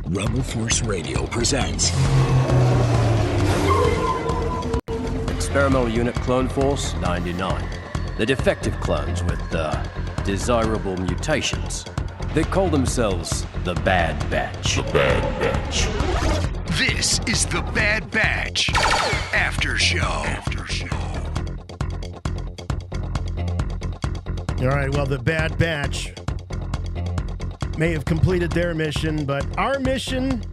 Rebel Force Radio presents Experimental Unit Clone Force 99. The defective clones with desirable mutations. They call themselves the Bad Batch. The Bad Batch. This is the Bad Batch After Show. All right, well, the Bad Batch may have completed their mission, but our mission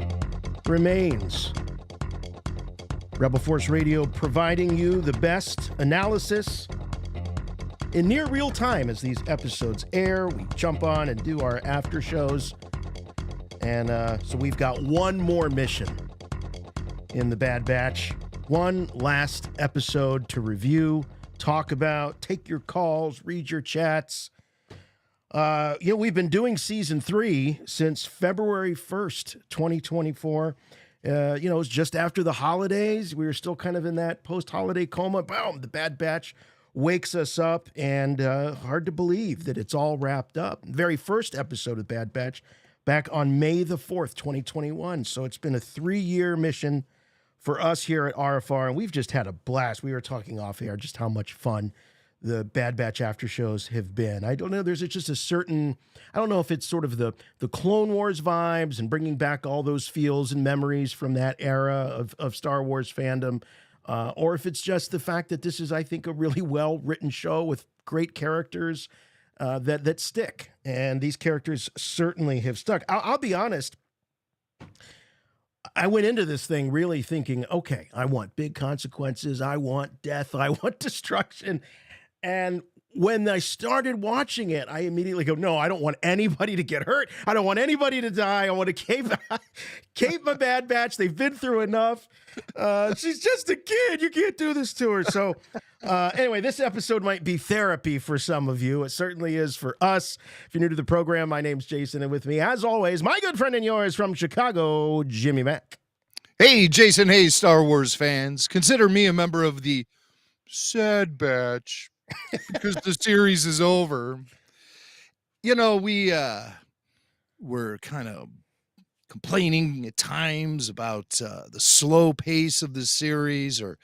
remains. Rebel Force Radio providing you the best analysis in near real time as these episodes air. We jump on and do our after shows. And so we've got one more mission in the Bad Batch. One last episode to review, talk about, take your calls, read your chats. We've been doing season 3 since February 1st, 2024. It was just after the holidays. We were still kind of in that post-holiday coma. Boom, the Bad Batch wakes us up, and hard to believe that it's all wrapped up. Very first episode of Bad Batch back on May the 4th, 2021. So it's been a 3-year mission for us here at RFR, and we've just had a blast. We were talking off air just how much fun the Bad Batch after shows have been. I don't know, there's just a certain, I don't know if it's sort of the Clone Wars vibes and bringing back all those feels and memories from that era of Star Wars fandom, or if it's just the fact that this is, I think, a really well-written show with great characters that stick. And these characters certainly have stuck. I'll be honest, I went into this thing really thinking, okay, I want big consequences, I want death, I want destruction. And when I started watching it, I immediately go, no, I don't want anybody to get hurt. I don't want anybody to die. I want to keep my Bad Batch. They've been through enough. She's just a kid. You can't do this to her. So anyway, this episode might be therapy for some of you. It certainly is for us. If you're new to the program, my name's Jason, and with me, as always, my good friend and yours from Chicago, Jimmy Mack. Hey, Jason. Hey, Star Wars fans. Consider me a member of the Sad Batch. Because the series is over. We were kind of complaining at times about the slow pace of the series, or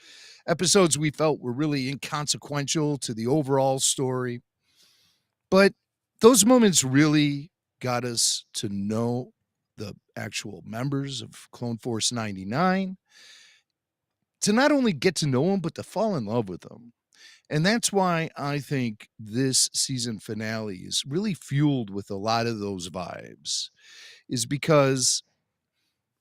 episodes we felt were really inconsequential to the overall story. But those moments really got us to know the actual members of Clone Force 99, to not only get to know them, but to fall in love with them. And that's why I think this season finale is really fueled with a lot of those vibes, is because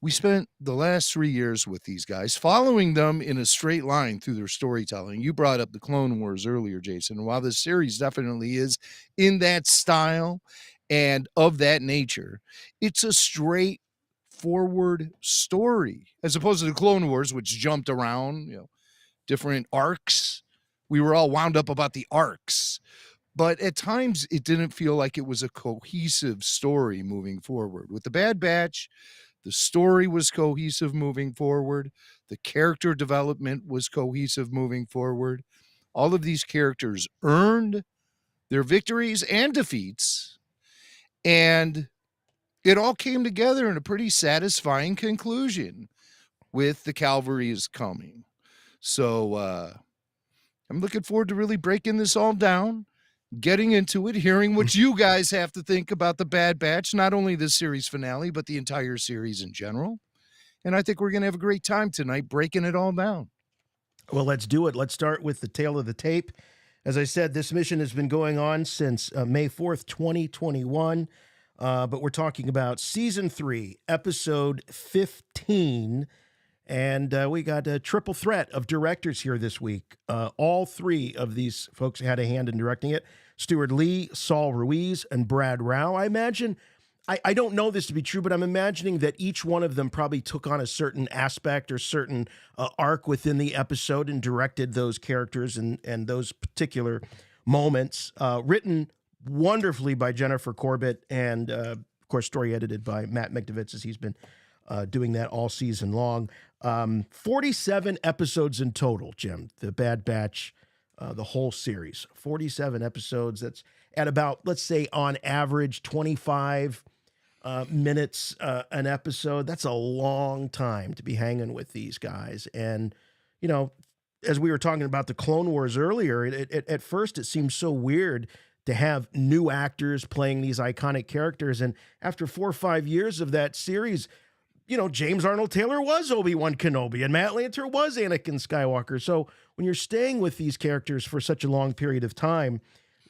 we spent the last 3 years with these guys, following them in a straight line through their storytelling. You brought up the Clone Wars earlier, Jason. And while this series definitely is in that style and of that nature, it's a straightforward story, as opposed to the Clone Wars, which jumped around, different arcs. We were all wound up about the arcs, but at times it didn't feel like it was a cohesive story moving forward. With the Bad Batch, the story was cohesive moving forward. The character development was cohesive moving forward. All of these characters earned their victories and defeats, and it all came together in a pretty satisfying conclusion with the Cavalry is coming. So, I'm looking forward to really breaking this all down, getting into it, hearing what you guys have to think about the Bad Batch, not only the series finale, but the entire series in general. And I think we're going to have a great time tonight breaking it all down. Well, let's do it. Let's start with the tail of the tape. As I said, this mission has been going on since May 4th, 2021. But we're talking about Season 3, Episode 15. And we got a triple threat of directors here this week. All 3 of these folks had a hand in directing it. Stuart Lee, Saul Ruiz, and Brad Rao. I imagine, I don't know this to be true, but I'm imagining that each one of them probably took on a certain aspect or certain arc within the episode and directed those characters and those particular moments. Written wonderfully by Jennifer Corbett and, of course, story edited by Matt Mikdovitz, as he's been doing that all season long. 47 episodes in total, Jim, the Bad Batch, the whole series. 47 episodes. That's at about, let's say, on average, 25 minutes an episode. That's a long time to be hanging with these guys. And, you know, as we were talking about the Clone Wars earlier, at first it seems so weird to have new actors playing these iconic characters. And after 4 or 5 years of that series, you know, James Arnold Taylor was Obi-Wan Kenobi and Matt Lanter was Anakin Skywalker. So when you're staying with these characters for such a long period of time,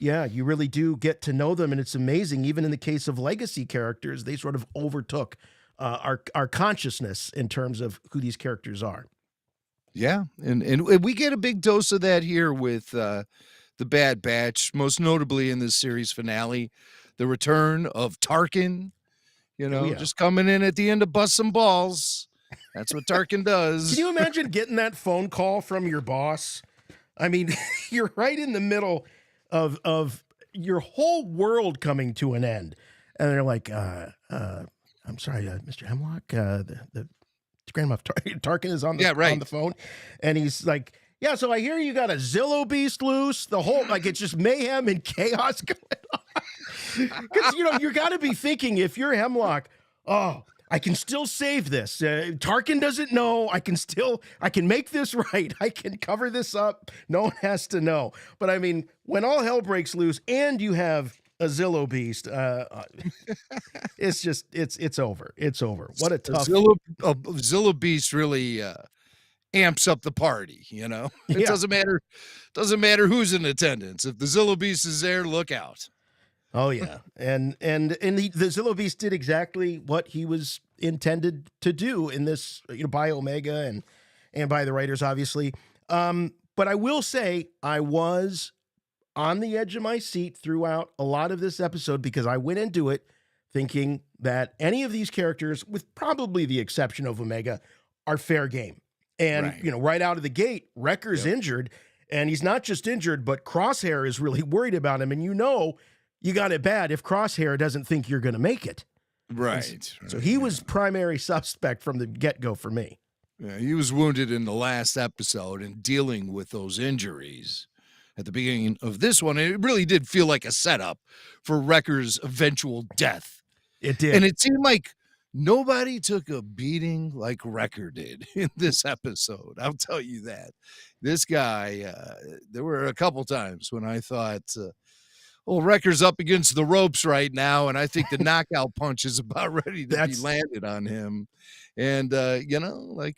yeah, you really do get to know them. And it's amazing. Even in the case of legacy characters, they sort of overtook our consciousness in terms of who these characters are. Yeah, and we get a big dose of that here with the Bad Batch, most notably in this series finale, the return of Tarkin, you know, just coming in at the end to bust some balls. That's what Tarkin does. Can you imagine getting that phone call from your boss? I mean, you're right in the middle of your whole world coming to an end. And they're like, I'm sorry, Mr. Hemlock, the Grand Moff Tarkin is on the phone. And he's like, yeah, so I hear you got a Zillo beast loose. The whole, like, it's just mayhem and chaos going on. Because, you know, you got to be thinking, if you're Hemlock, oh, I can still save this. Tarkin doesn't know. I can make this right. I can cover this up. No one has to know. But I mean, when all hell breaks loose and you have a Zillo beast, it's just, it's over. It's over. What a tough. Zillo beast really amps up the party, you know? It doesn't matter who's in attendance. If the Zillo beast is there, look out. Oh yeah, and the Zillo Beast did exactly what he was intended to do in this, you know, by Omega and by the writers, obviously. But I will say I was on the edge of my seat throughout a lot of this episode because I went into it thinking that any of these characters, with probably the exception of Omega, are fair game. And you know, right out of the gate, Wrecker's injured, and he's not just injured, but Crosshair is really worried about him, and you know. You got it bad if Crosshair doesn't think you're going to make it. Right. So he was primary suspect from the get-go for me. Yeah, he was wounded in the last episode and dealing with those injuries at the beginning of this one. It really did feel like a setup for Wrecker's eventual death. It did. And it seemed like nobody took a beating like Wrecker did in this episode. I'll tell you that. This guy, there were a couple times when I thought... well, Wrecker's up against the ropes right now, and I think the knockout punch is about ready to be landed on him. And, you know, like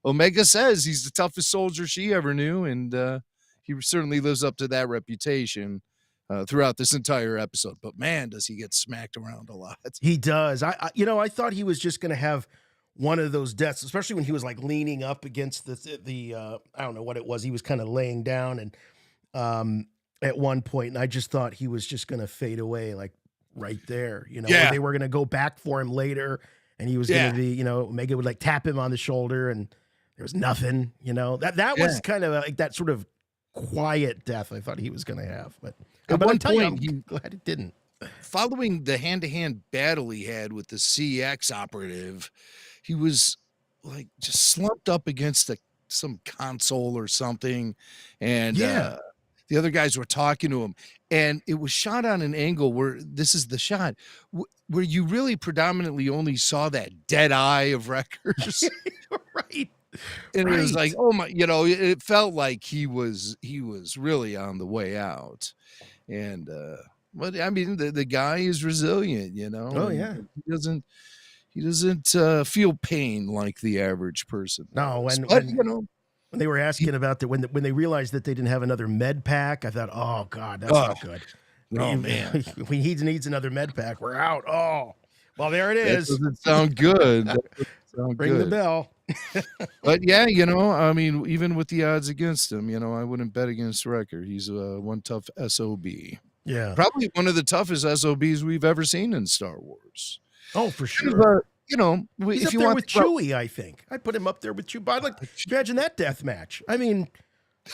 Omega says, he's the toughest soldier she ever knew, and he certainly lives up to that reputation throughout this entire episode. But, man, does he get smacked around a lot. He does. I I thought he was just going to have one of those deaths, especially when he was, like, leaning up against the I don't know what it was. He was kind of laying down and at one point, and I just thought he was just going to fade away, like right there, you know, or they were going to go back for him later, and he was going to be, you know, Omega would like tap him on the shoulder, and there was nothing, you know, that was kind of like that sort of quiet death I thought he was going to have, but at one point, I'm glad it didn't. Following the hand-to-hand battle he had with the CX operative, he was like just slumped up against some console or something, and the other guys were talking to him, and it was shot on an angle where this is the shot where you really predominantly only saw that dead eye of Wreckers. Right. And it was like, oh my, you know, it felt like he was really on the way out. And, but I mean, the guy is resilient, you know. Oh yeah. He doesn't feel pain like the average person. No. But, you know, when they were asking about when they realized that they didn't have another med pack, I thought, oh God, that's not good. Oh man, he needs another med pack. We're out. Oh, well, there it is. That doesn't sound good. Ring the bell. But yeah, you know, I mean, even with the odds against him, you know, I wouldn't bet against Wrecker. He's one tough SOB. Yeah, probably one of the toughest SOBs we've ever seen in Star Wars. Oh, for sure. You know, he's if up you there want with Chewie, I think. I'd put him up there with Chewie. I'd like imagine that death match. I mean,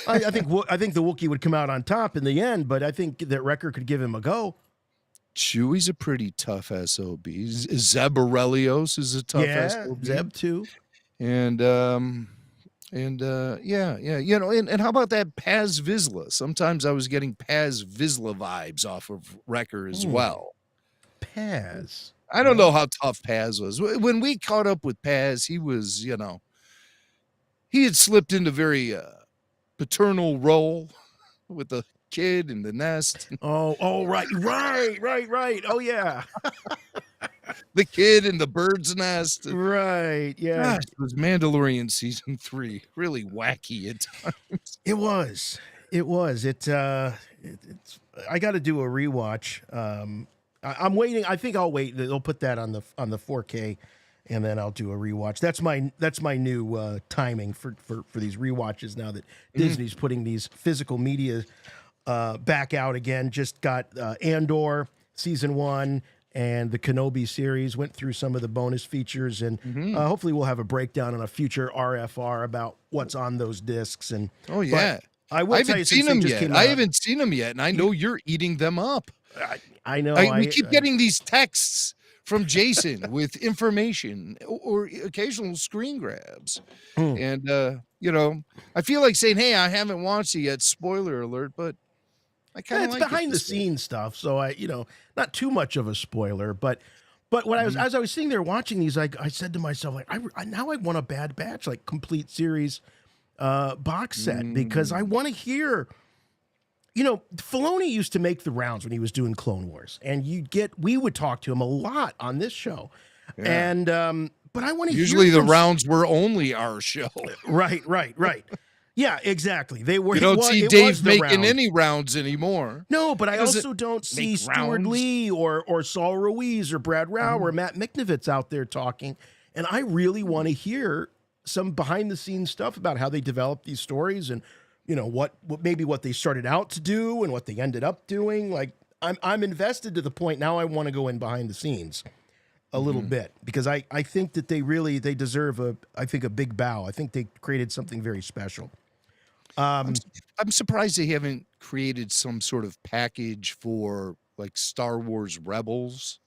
I think the Wookiee would come out on top in the end, but I think that Wrecker could give him a go. Chewie's a pretty tough SOB. Zeb Aurelios is a tough SOB. Zeb too. And yeah, you know, and how about that Paz Vizsla? Sometimes I was getting Paz Vizsla vibes off of Wrecker as well. Paz. I don't know how tough Paz was. When we caught up with Paz, he was, he had slipped into very paternal role with the kid in the nest. Right. Oh, yeah. The kid in the bird's nest. Right, yeah. Gosh, it was Mandalorian season 3. Really wacky at times. It was. It's I got to do a rewatch. I'm waiting. I think I'll wait. They'll put that on the 4K, and then I'll do a rewatch. That's my new timing for these rewatches now that Disney's putting these physical media back out again. Just got Andor season 1 and the Kenobi series. Went through some of the bonus features, and hopefully we'll have a breakdown on a future RFR about what's on those discs. And oh yeah, I haven't seen them yet. I haven't seen them yet, and I know you're eating them up. I know. We keep getting these texts from Jason with information or occasional screen grabs. And, I feel like saying, hey, I haven't watched it yet. Spoiler alert, but I kind of like behind the scenes stuff. So not too much of a spoiler, but when as I was sitting there watching these, I said to myself, like, now I want a Bad Batch, like complete series box set, because I want to hear. Filoni used to make the rounds when he was doing Clone Wars, and we would talk to him a lot on this show. Yeah. And, but I want to usually the rounds were only our show. Right. Yeah, exactly. They were. You don't see Dave making any rounds anymore. No, but I also don't see Stuart Lee or Saul Ruiz or Brad Rao or Matt Miknovitz out there talking. And I really want to hear some behind the scenes stuff about how they developed these stories and, what they started out to do and what they ended up doing. Like I'm invested to the point now I want to go in behind the scenes a little bit, because I think that they deserve a big bow. I think they created something very special. I'm surprised they haven't created some sort of package for like Star Wars Rebels,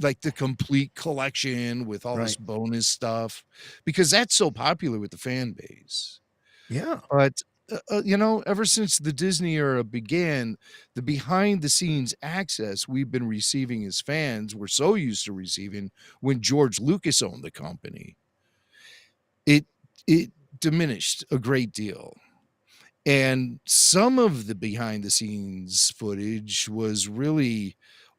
like the complete collection with all this bonus stuff, because that's so popular with the fan base. Yeah. But ever since the Disney era began, the behind the scenes access we've been receiving as fans, we're so used to receiving when George Lucas owned the company, it diminished a great deal. And some of the behind the scenes footage was really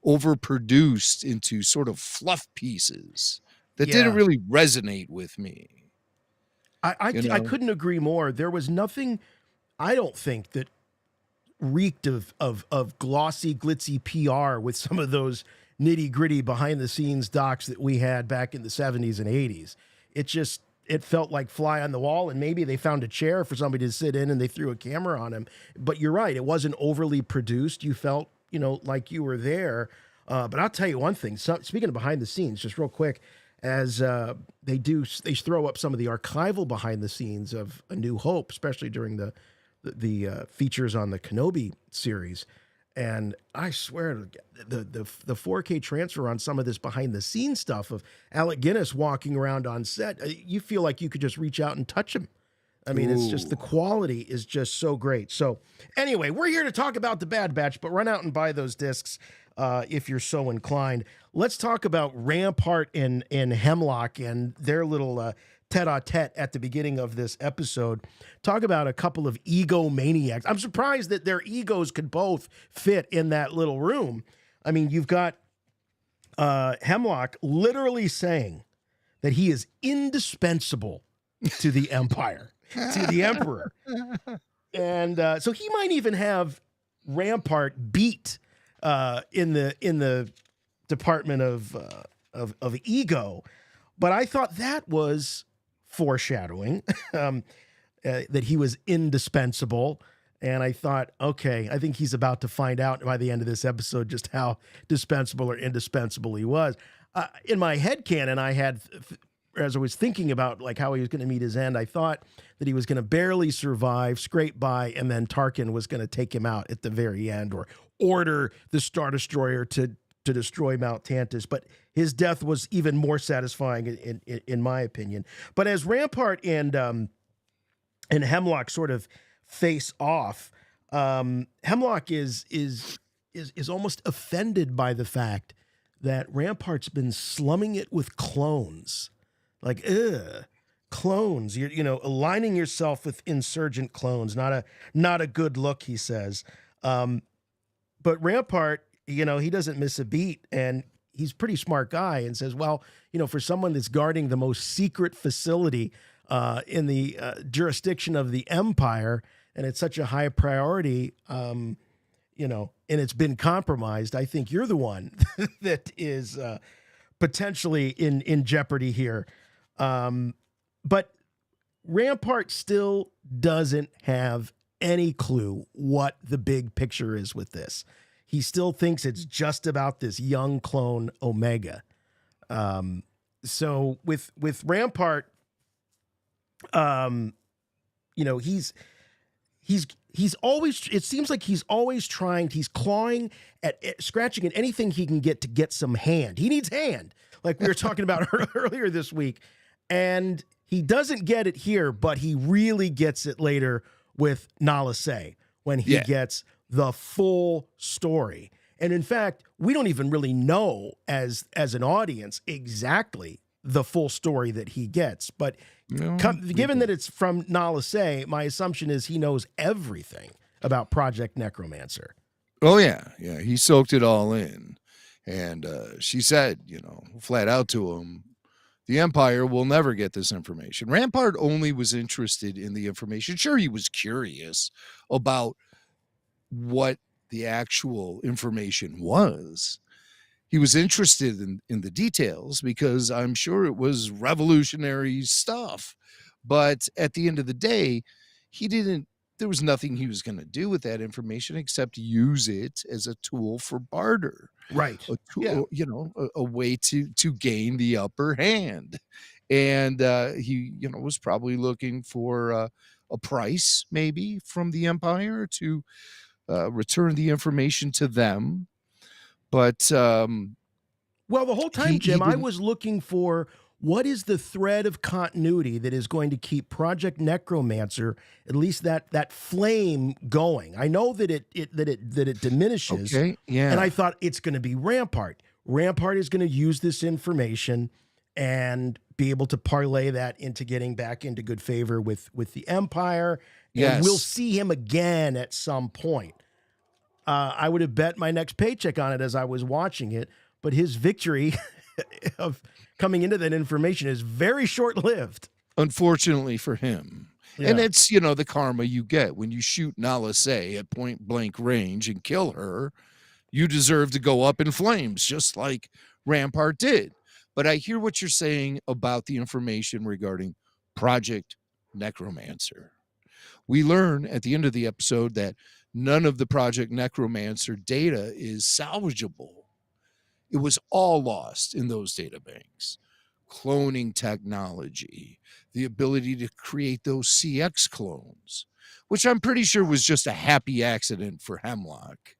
overproduced into sort of fluff pieces that didn't really resonate with me. I couldn't agree more. There was nothing, I don't think, that reeked of glossy, glitzy PR with some of those nitty gritty behind the scenes docs that we had back in the 70s and 80s. It felt like fly on the wall, and maybe they found a chair for somebody to sit in and they threw a camera on him. But you're right, it wasn't overly produced. You felt, like you were there. But I'll tell you one thing. So, speaking of behind the scenes, just real quick, as they throw up some of the archival behind the scenes of A New Hope, especially during the features on the Kenobi series. And I swear, the 4K transfer on some of this behind the scenes stuff of Alec Guinness walking around on set, you feel like you could just reach out and touch him. I mean, it's just, the quality is just so great. So anyway, we're here to talk about the Bad Batch, but run out and buy those discs if you're so inclined. Let's talk about Rampart and Hemlock and their little tete-a-tete at the beginning of this episode. Talk about a couple of egomaniacs. I'm surprised that their egos could both fit in that little room. I mean, you've got Hemlock literally saying that he is indispensable to the Empire, to the Emperor. And so he might even have Rampart beat in the department of ego. But I thought that was foreshadowing that he was indispensable. And I thought, okay, I think he's about to find out by the end of this episode just how dispensable or indispensable he was. In my headcanon, I had, as I was thinking about like how he was going to meet his end, I thought that he was going to barely survive, scrape by, and then Tarkin was going to take him out at the very end or order the Star Destroyer to destroy Mount Tantus. But his death was even more satisfying in my opinion. But as Rampart and Hemlock sort of face off, Hemlock is almost offended by the fact that Rampart's been slumming it with clones. Like, clones. You're aligning yourself with insurgent clones. Not a good look, he says. But Rampart, he doesn't miss a beat, and he's a pretty smart guy, and says, well, for someone that's guarding the most secret facility in the jurisdiction of the Empire, and it's such a high priority, and it's been compromised, I think you're the one that is potentially in jeopardy here. But Rampart still doesn't have any clue what the big picture is with this. He still thinks it's just about this young clone Omega. So with Rampart, he's always, it seems like he's always he's clawing scratching at anything he can get to get some hand. He needs hand, like we were talking about earlier this week. And he doesn't get it here, but he really gets it later with Nala Se when he gets the full story. And in fact, we don't even really know as an audience exactly the full story that he gets. But given that it's from Nala Se, my assumption is he knows everything about Project Necromancer. Oh, yeah. Yeah, he soaked it all in. And she said, flat out to him, the Empire will never get this information. Rampart only was interested in the information. Sure, he was curious about what the actual information was. He was interested in the details because I'm sure it was revolutionary stuff. But at the end of the day, there was nothing he was going to do with that information except use it as a tool for barter. Right. A tool, a way to gain the upper hand. And he, was probably looking for a price maybe from the Empire to return the information to them. But well, the whole time, Jim, I was looking for what is the thread of continuity that is going to keep Project Necromancer, at least that flame, going. I know that it diminishes. Okay, yeah. And I thought it's going to be Rampart. Rampart is going to use this information and be able to parlay that into getting back into good favor with the Empire. And yes. We'll see him again at some point. I would have bet my next paycheck on it as I was watching it, but his victory of coming into that information is very short-lived. Unfortunately for him. Yeah. And it's, the karma you get when you shoot Nala Se at point blank range and kill her. You deserve to go up in flames, just like Rampart did. But I hear what you're saying about the information regarding Project Necromancer. We learn at the end of the episode that none of the Project Necromancer data is salvageable. It was all lost in those data banks. Cloning technology, the ability to create those CX clones, which I'm pretty sure was just a happy accident for Hemlock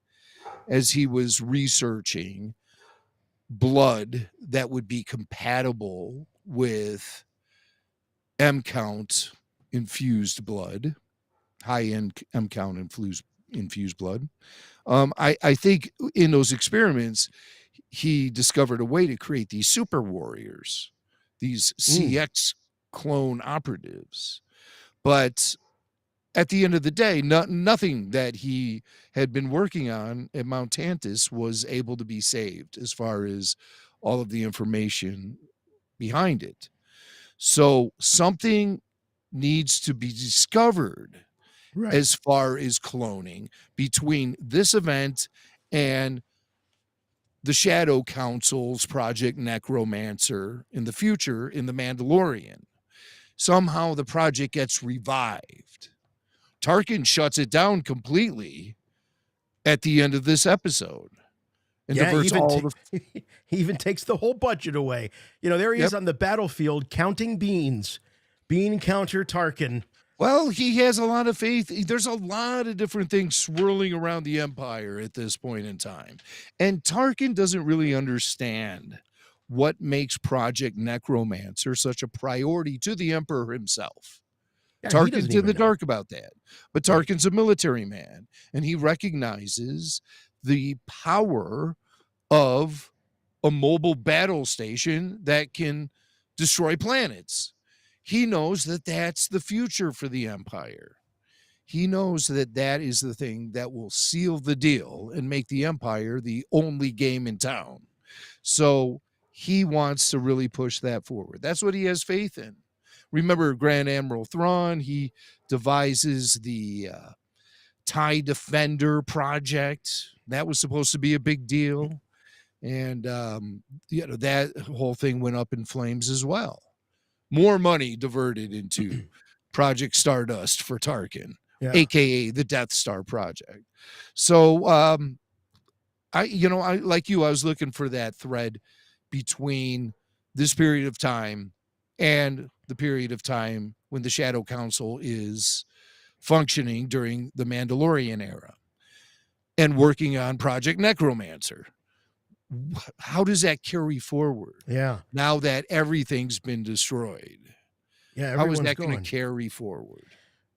as he was researching blood that would be compatible with M-count infused blood, high-end M-count infused blood. I think in those experiments, he discovered a way to create these super warriors, these CX clone operatives. But at the end of the day, nothing that he had been working on at Mount Tantus was able to be saved as far as all of the information behind it. So something needs to be discovered as far as cloning between this event and the Shadow Council's Project Necromancer in the future in The Mandalorian. Somehow the project gets revived. Tarkin shuts it down completely at the end of this episode. And diverts he even takes the whole budget away. There he is on the battlefield counting beans. Bean counter Tarkin. Well, he has a lot of faith. There's a lot of different things swirling around the Empire at this point in time. And Tarkin doesn't really understand what makes Project Necromancer such a priority to the Emperor himself. Yeah, Tarkin's in the dark about that. But Tarkin's a military man, and he recognizes the power of a mobile battle station that can destroy planets. He knows that that's the future for the Empire. He knows that that is the thing that will seal the deal and make the Empire the only game in town. So he wants to really push that forward. That's what he has faith in. Remember Grand Admiral Thrawn, he devises the TIE Defender project. That was supposed to be a big deal. And, that whole thing went up in flames as well. More money diverted into Project Stardust for Tarkin, aka the Death Star project. So, I like you, I was looking for that thread between this period of time and the period of time when the Shadow Council is functioning during the Mandalorian era and working on Project Necromancer. How does that carry forward? Yeah. Now that everything's been destroyed. Yeah. How is that going to carry forward?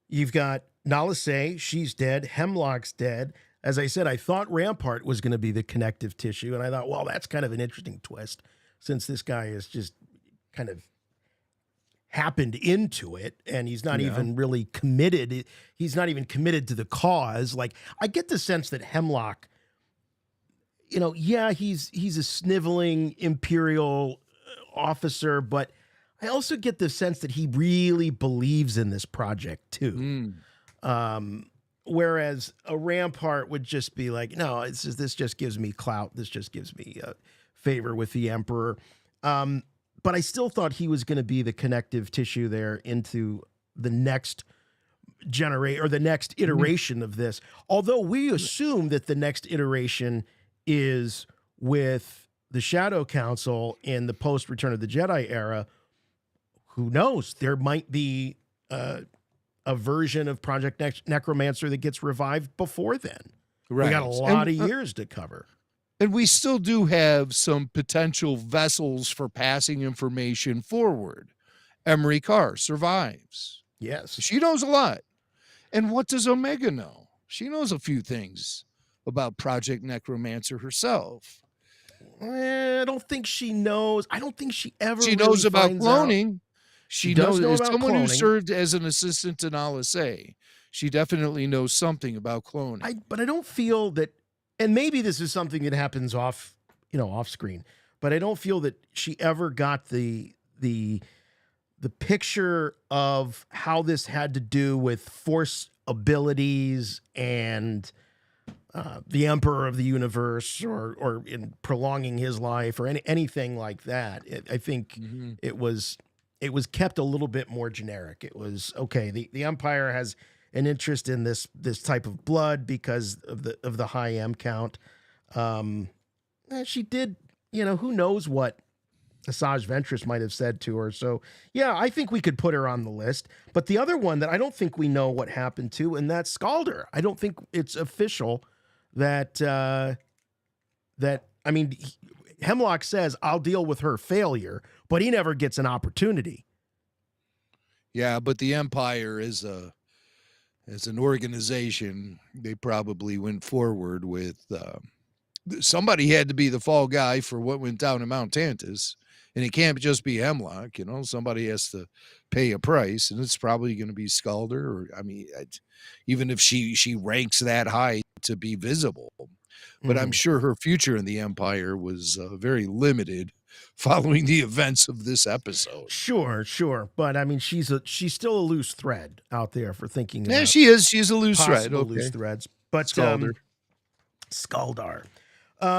You've got Nala Se, she's dead. Hemlock's dead. As I said, I thought Rampart was going to be the connective tissue, and I thought, well, that's kind of an interesting twist, since this guy is just kind of happened into it, and he's not even really committed. He's not even committed to the cause. Like, I get the sense that Hemlock, he's a sniveling Imperial officer, but I also get the sense that he really believes in this project too. Whereas a Rampart would just be like, no, this just gives me clout. This just gives me favor with the Emperor. But I still thought he was going to be the connective tissue there into the next generation or the next iteration of this. Although we assume that the next iteration is with the Shadow Council in the post-Return of the Jedi era. Who knows? There might be a version of Project Necromancer that gets revived before then. Right. We got a lot of years to cover. And we still do have some potential vessels for passing information forward. Emery Carr survives. Yes. She knows a lot. And what does Omega know? She knows a few things about Project Necromancer herself. I don't think she knows. I don't think she ever She knows about cloning. She knows know as about someone cloning. who served as an assistant to Nala Se. She definitely knows something about cloning. But I don't feel that, and maybe this is something that happens off screen, but I don't feel that she ever got the picture of how this had to do with Force abilities and the Emperor of the Universe, or in prolonging his life, or anything like that. I think it was kept a little bit more generic. It was okay. The Empire has an interest in this type of blood because of the high M count. She did, who knows what Asajj Ventress might have said to her. So yeah, I think we could put her on the list. But the other one that I don't think we know what happened to, and that's Scalder. I don't think it's official that Hemlock says, I'll deal with her failure, but he never gets an opportunity. Yeah, but the Empire is as an organization, they probably went forward with somebody had to be the fall guy for what went down in Mount Tantus, and it can't just be Hemlock. Somebody has to pay a price, and it's probably going to be Scalder, or even if she ranks that high to be visible. But I'm sure her future in the Empire was very limited following the events of this episode. Sure. But she's still a loose thread out there for thinking. Yeah, she is. She's a loose thread. Okay. Loose threads. But Scaldar.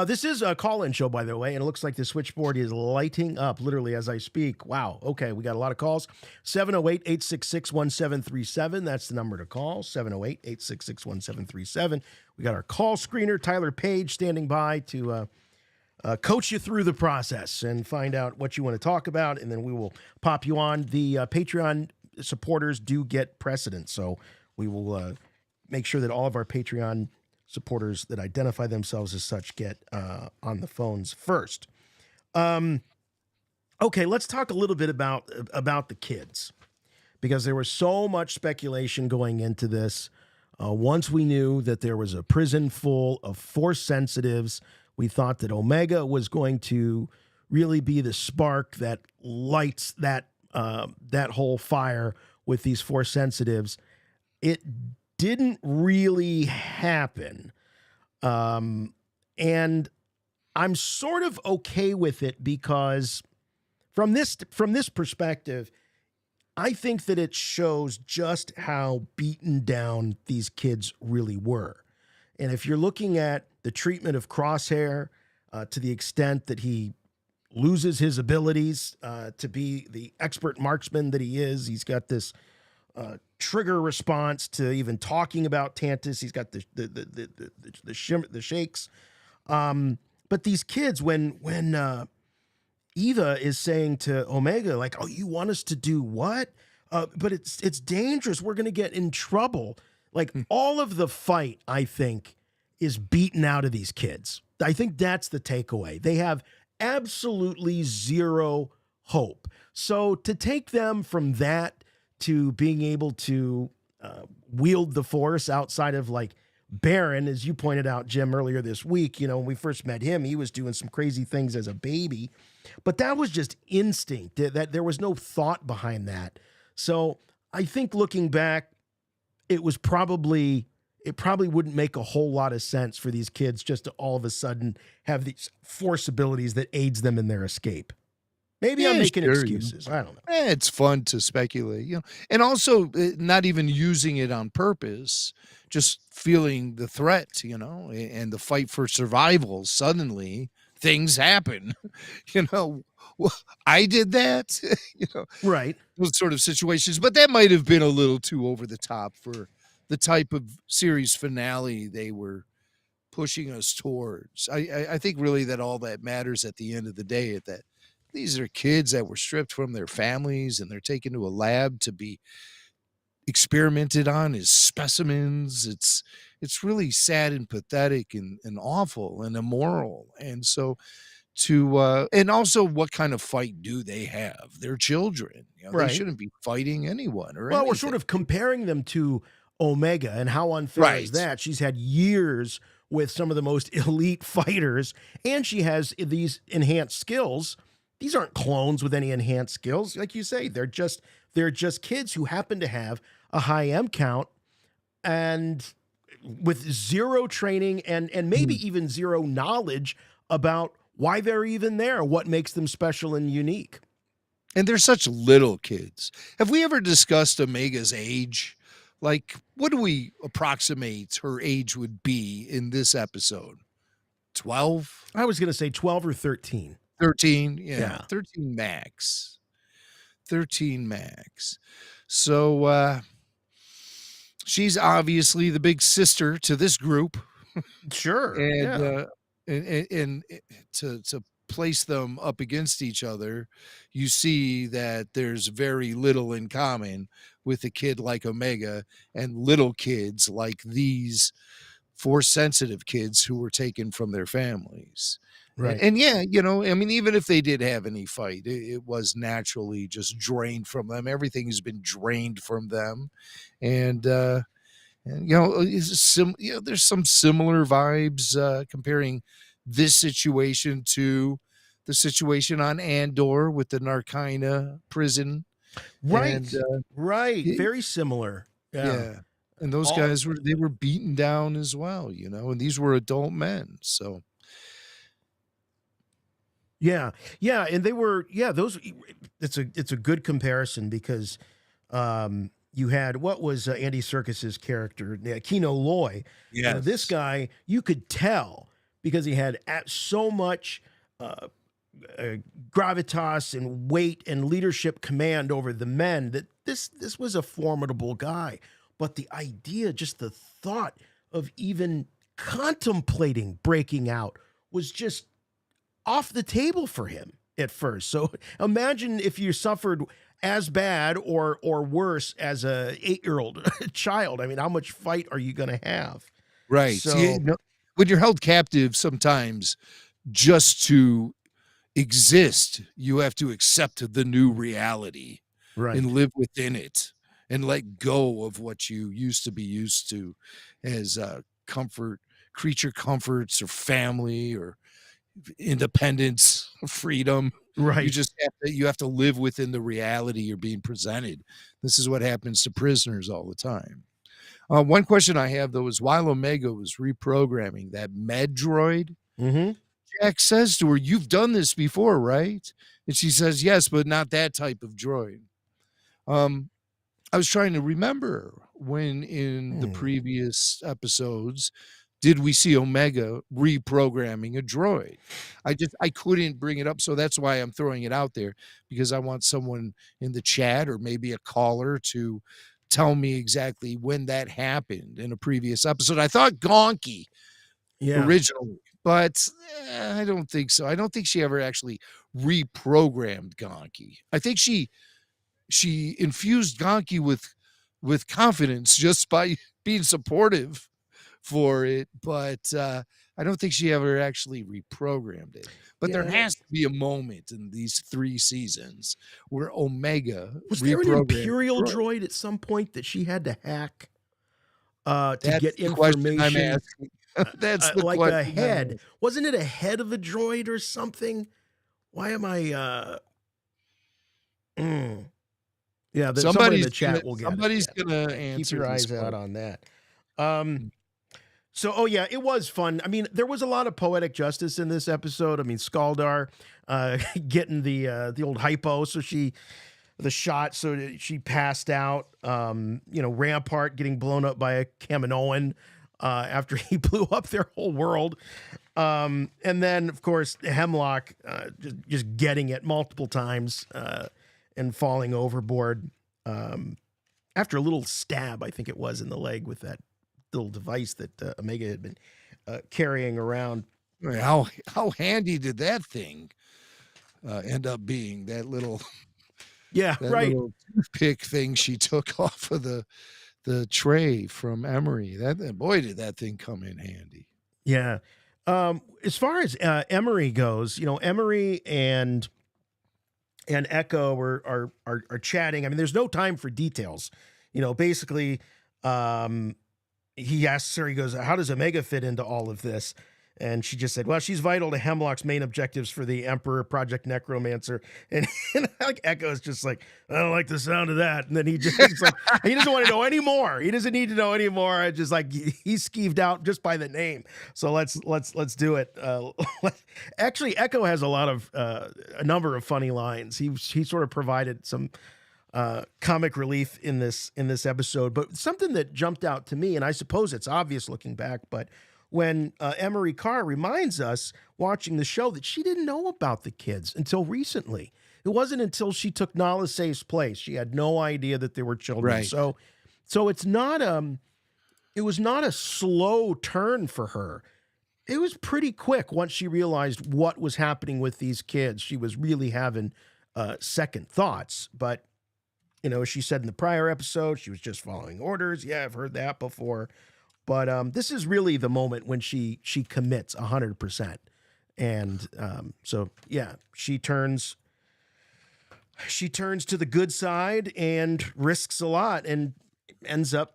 This is a call-in show, by the way, and it looks like the switchboard is lighting up literally as I speak. Wow. Okay, we got a lot of calls. 708-866-1737. That's the number to call. 708-866-1737. We got our call screener, Tyler Page, standing by to coach you through the process and find out what you want to talk about, and then we will pop you on. The Patreon supporters do get precedence, so we will make sure that all of our Patreon supporters that identify themselves as such get on the phones first. Okay, let's talk a little bit about the kids, because there was so much speculation going into this. Once we knew that there was a prison full of Force sensitives, We thought that Omega was going to really be the spark that lights that whole fire with these Force sensitives. It didn't really happen. And I'm sort of okay with it because from this perspective, I think that it shows just how beaten down these kids really were. And if you're looking at the treatment of Crosshair to the extent that he loses his abilities to be the expert marksman that he is, he's got this trigger response to even talking about Tantus. He's got the shakes. But these kids, when Eva is saying to Omega, like, "Oh, you want us to do what? But it's dangerous. We're going to get in trouble." Like all of the fight, I think, is beaten out of these kids. I think that's the takeaway. They have absolutely zero hope. So to take them from that to being able to wield the Force outside of like Baron, as you pointed out, Jim, earlier this week, when we first met him, he was doing some crazy things as a baby, but that was just instinct. That there was no thought behind that. So I think looking back, it probably wouldn't make a whole lot of sense for these kids just to all of a sudden have these Force abilities that aids them in their escape. Maybe I'm making excuses. I don't know. It's fun to speculate, and also not even using it on purpose, just feeling the threat, and the fight for survival. Suddenly things happen, I did that, right. Those sort of situations, but that might have been a little too over the top for the type of series finale they were pushing us towards. I think really that all that matters at the end of the day is that these are kids that were stripped from their families and they're taken to a lab to be experimented on as specimens. It's really sad and pathetic and awful and immoral. And so and also what kind of fight do they have? They're children. Right. They shouldn't be fighting anyone or Well, anything. we're sort of comparing them to Omega, and how unfair is that? She's had years with some of the most elite fighters, and she has these enhanced skills. These aren't clones with any enhanced skills. Like you say, they're just kids who happen to have a high M count and with zero training and maybe even zero knowledge about why they're even there, what makes them special and unique. And they're such little kids. Have we ever discussed Omega's age? Like, what do we approximate her age would be in this episode? 12? I was going to say 12 or 13. 13, yeah. 13 max. 13 max. So she's obviously the big sister to this group. Sure. And to place them up against each other, you see that there's very little in common with a kid like Omega and little kids like these Force sensitive kids who were taken from their families. Right. And even if they did have any fight, it was naturally just drained from them. Everything has been drained from them. And there's some similar vibes comparing this situation to the situation on Andor with the Narkina prison. Right. And, right. Very similar. Yeah. And those guys were beaten down as well, and these were adult men. So yeah. And they were, those, it's a good comparison because you had, what was Andy Serkis's character, Kino Loy. Yes. This guy, you could tell because he had so much gravitas and weight and leadership command over the men that this was a formidable guy. But the idea, just the thought of even contemplating breaking out was just off the table for him at first. So imagine if you suffered as bad or worse as a 8-year-old child. I mean, how much fight are you going to have? Right. So, when you're held captive, sometimes just to exist, you have to accept the new reality and live within it and let go of what you used to be used to as creature comforts or family or independence, freedom. Right. You just have to live within the reality you're being presented. This is what happens to prisoners all the time. One question I have, though, is while Omega was reprogramming that med droid, Mm-hmm. Jack says to her, "You've done this before, right?" And she says, "Yes, but not that type of droid." I was trying to remember when in the previous episodes did we see Omega reprogramming a droid. I couldn't bring it up, so that's why I'm throwing it out there, because I want someone in the chat or maybe a caller to tell me exactly when that happened in a previous episode. I thought Gonky originally, but I don't think so. I don't think she ever actually reprogrammed Gonky. I think she infused Gonky with confidence just by being supportive for it, but I don't think she ever actually reprogrammed it. But there has to be a moment in these 3 seasons where Omega was there an reprogrammed Imperial droid at some point that she had to hack to That's get the question I'm information? asking. That's the Like question a I'm head. asking. Wasn't it a head of a droid or something? Why am I Yeah, there's somebody in the chat will get somebody's it. gonna Keep answer your this eyes out question. on that. So, yeah, it was fun. I mean, there was a lot of poetic justice in this episode. I mean, Skaldar getting the old hypo, so the shot, so that she passed out. Rampart getting blown up by a Kaminoan after he blew up their whole world. And then, of course, Hemlock just getting it multiple times and falling overboard after a little stab, I think it was, in the leg with that little device that Omega had been carrying around. How handy did that thing end up being? That little little toothpick thing she took off of the tray from Emery. Boy, did that thing come in handy. Yeah. As far as Emery goes, Emery and Echo are chatting. I mean, there's no time for details. Basically, he asks her, he goes, "How does Omega fit into all of this?" And she just said, "Well, she's vital to Hemlock's main objectives for the Emperor, Project Necromancer." And like Echo's just like, "I don't like the sound of that." And then he just like, he doesn't want to know anymore. He doesn't need to know anymore. Just like he's skeeved out just by the name. So let's do it. Actually, Echo has a number of funny lines. He sort of provided some comic relief in this episode. But something that jumped out to me, and I suppose it's obvious looking back, but when Emery Carr reminds us watching the show that she didn't know about the kids until recently. It wasn't until she took Nala Se's place. She had no idea that they were children. Right. So it's not it was not a slow turn for her. It was pretty quick once she realized what was happening with these kids. She was really having second thoughts. But, as she said in the prior episode, she was just following orders. Yeah, I've heard that before. But this is really the moment when she commits 100%. And so, yeah, she turns to the good side and risks a lot and ends up,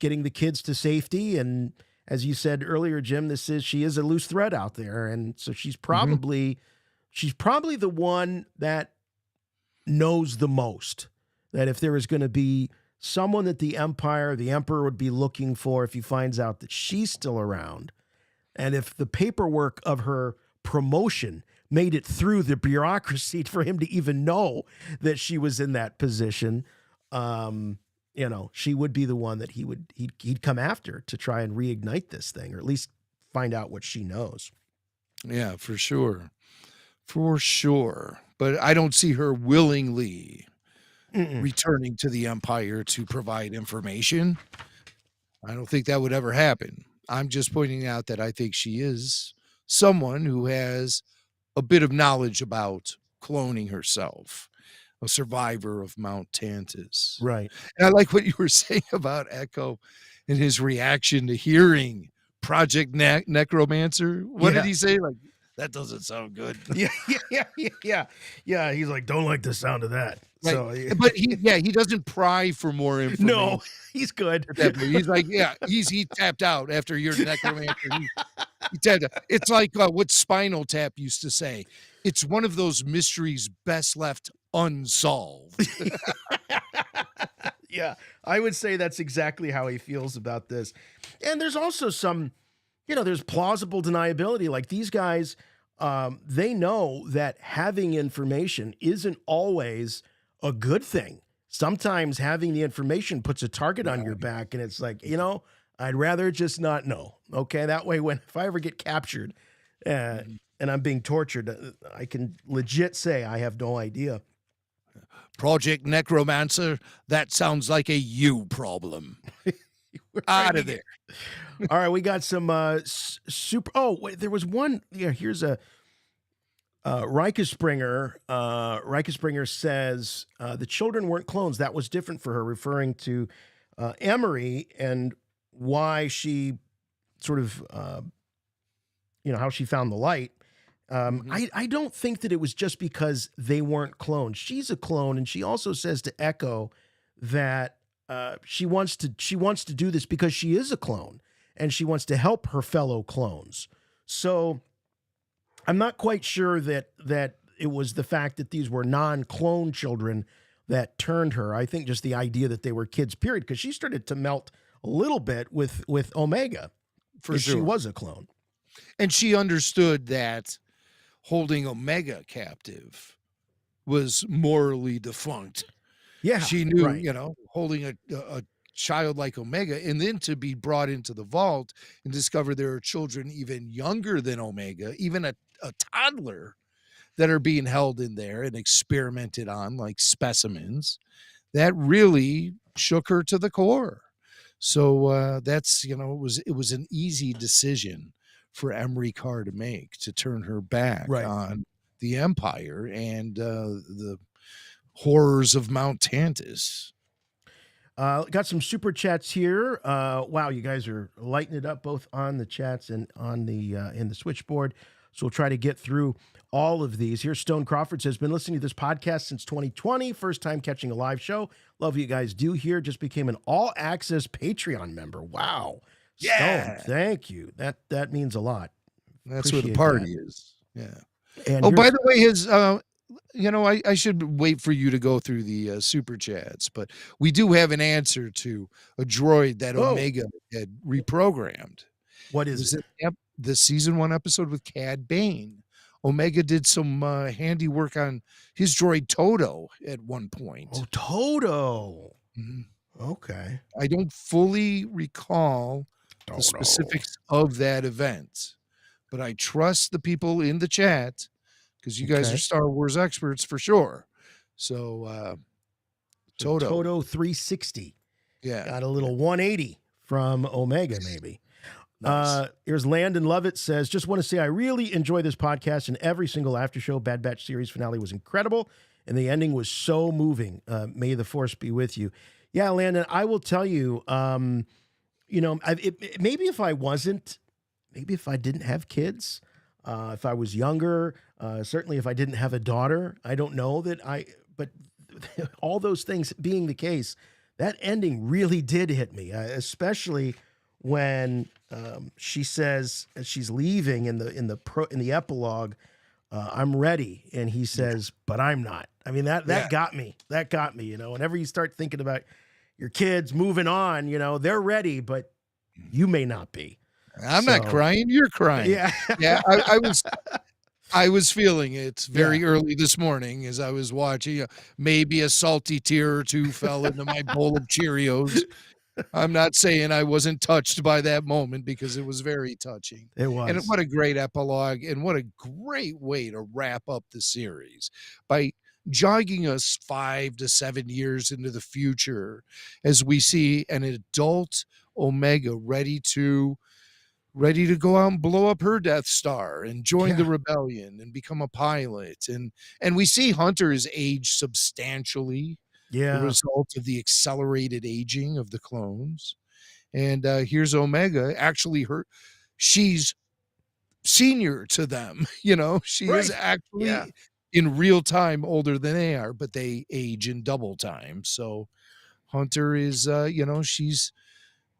getting the kids to safety. And as you said earlier, Jim, she is a loose thread out there. And so she's probably the one that knows the most, that if there is going to be someone that the Emperor would be looking for if he finds out that she's still around, and if the paperwork of her promotion made it through the bureaucracy for him to even know that she was in that position, she would be the one that he'd come after to try and reignite this thing, or at least find out what she knows. Yeah, for sure. But I don't see her willingly returning to the Empire to provide information. I don't think that would ever happen. I'm just pointing out that I think she is someone who has a bit of knowledge about cloning herself, a survivor of Mount Tantus. Right. And I like what you were saying about Echo and his reaction to hearing Project Necromancer. What did he say? Like, that doesn't sound good. Yeah. He's like, don't like the sound of that. Right. So, but he doesn't pry for more information. No, he's good. He's like, he's tapped out after your Necromancer. It's like what Spinal Tap used to say. It's one of those mysteries best left unsolved. Yeah, I would say that's exactly how he feels about this. And there's also some, there's plausible deniability. Like these guys, they know that having information isn't always a good thing. Sometimes having the information puts a target on your back, and it's like, I'd rather just not know. Okay, that way, if I ever get captured and I'm being tortured, I can legit say I have no idea. Project Necromancer, that sounds like a you problem. Out of there. All right, we got some super. Oh, wait, there was one. Yeah, here's a Rika Springer. Rika Springer says the children weren't clones. That was different for her, referring to Emery and why she sort of, how she found the light. I don't think that it was just because they weren't clones. She's a clone, and she also says to Echo that she wants to do this because she is a clone, and she wants to help her fellow clones. So I'm not quite sure that it was the fact that these were non-clone children that turned her. I think just the idea that they were kids, period, because she started to melt a little bit with Omega. For sure. She was a clone. And she understood that holding Omega captive was morally defunct. Yeah. She knew, right. Holding a child like Omega, and then to be brought into the vault and discover there are children even younger than Omega, even a toddler, that are being held in there and experimented on like specimens, that really shook her to the core. So that's, it was an easy decision for Emery Carr to make, to turn her back on the Empire and the horrors of Mount Tantus. Got some super chats here. Wow, you guys are lighting it up both on the chats and on the in the switchboard. So we'll try to get through all of these. Here, Stone Crawford says, been listening to this podcast since 2020. First time catching a live show. Love what you guys do here. Just became an all-access Patreon member. Wow. Yeah. Stone, thank you. That means a lot. That's where the party is. Yeah. And by the way, his I should wait for you to go through the super chats, but we do have an answer to a droid that Omega had reprogrammed. What is it? The season 1 episode with Cad Bane. Omega did some handiwork on his droid Toto at one point. Oh, Toto. Mm-hmm. Okay. I don't fully recall the specifics of that event, but I trust the people in the chat because you guys are Star Wars experts for sure. So Toto 360. Yeah. Got a little 180 from Omega, maybe. Nice. Here's Landon Lovett says, just want to say I really enjoy this podcast, and every single after show. Bad Batch series finale was incredible, and the ending was so moving. May the Force be with you. Yeah, Landon, I will tell you, maybe if I didn't have kids, if I was younger, certainly if I didn't have a daughter, I don't know but all those things being the case, that ending really did hit me, especially when she says as she's leaving in the epilogue, I'm ready, and he says, but I'm not. I mean, that got me. That got me. Whenever you start thinking about your kids moving on, they're ready, but you may not be. I'm not crying. You're crying. Yeah. Yeah. I was feeling it very early this morning as I was watching. Maybe a salty tear or two fell into my bowl of Cheerios. I'm not saying I wasn't touched by that moment, because it was very touching. It was. And what a great epilogue, and what a great way to wrap up the series by jogging us 5 to 7 years into the future as we see an adult Omega ready to go out and blow up her Death Star and join the rebellion and become a pilot. And we see Hunter is aged substantially. Yeah. The result of the accelerated aging of the clones. And here's Omega. Actually, she's senior to them. She is actually in real time older than they are, but they age in double time. So Hunter is,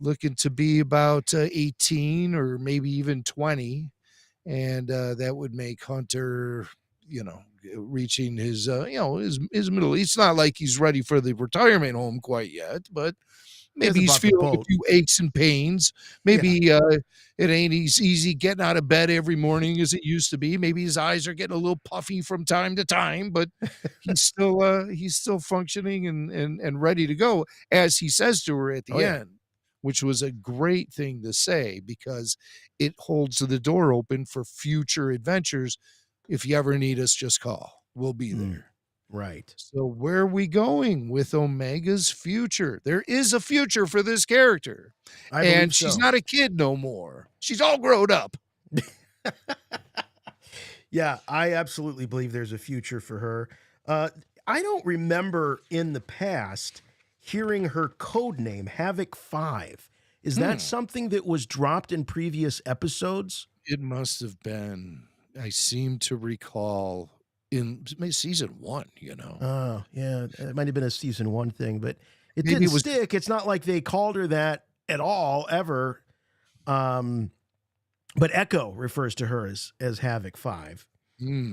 looking to be about 18 or maybe even 20. And that would make Hunter, reaching his, his middle. It's not like he's ready for the retirement home quite yet, but maybe he's about the feeling a boat. few aches and pains. Maybe it ain't as easy getting out of bed every morning as it used to be. Maybe his eyes are getting a little puffy from time to time, but he's still functioning and ready to go, as he says to her at the end, which was a great thing to say because it holds the door open for future adventures. If you ever need us, just call. We'll be there. Right. So where are we going with Omega's future? There is a future for this character. And she's not a kid no more. She's all grown up. Yeah, I absolutely believe there's a future for her. I don't remember in the past hearing her code name, Havoc 5. Is that something that was dropped in previous episodes? It must have been. I seem to recall in season 1, Oh, yeah. It might have been a season 1 thing, but it didn't stick. It's not like they called her that at all, ever. But Echo refers to her as Havoc 5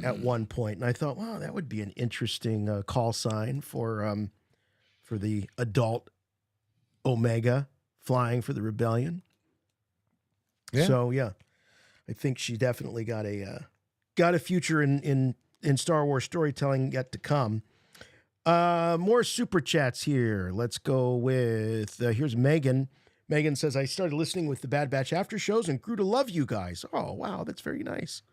at one point. And I thought, wow, that would be an interesting call sign for the adult Omega flying for the rebellion. Yeah. So, yeah, I think she definitely got a future in Star Wars storytelling yet to come. More super chats here. Let's go with, here's Megan. Megan says, I started listening with the Bad Batch after shows and grew to love you guys. Oh, wow. That's very nice.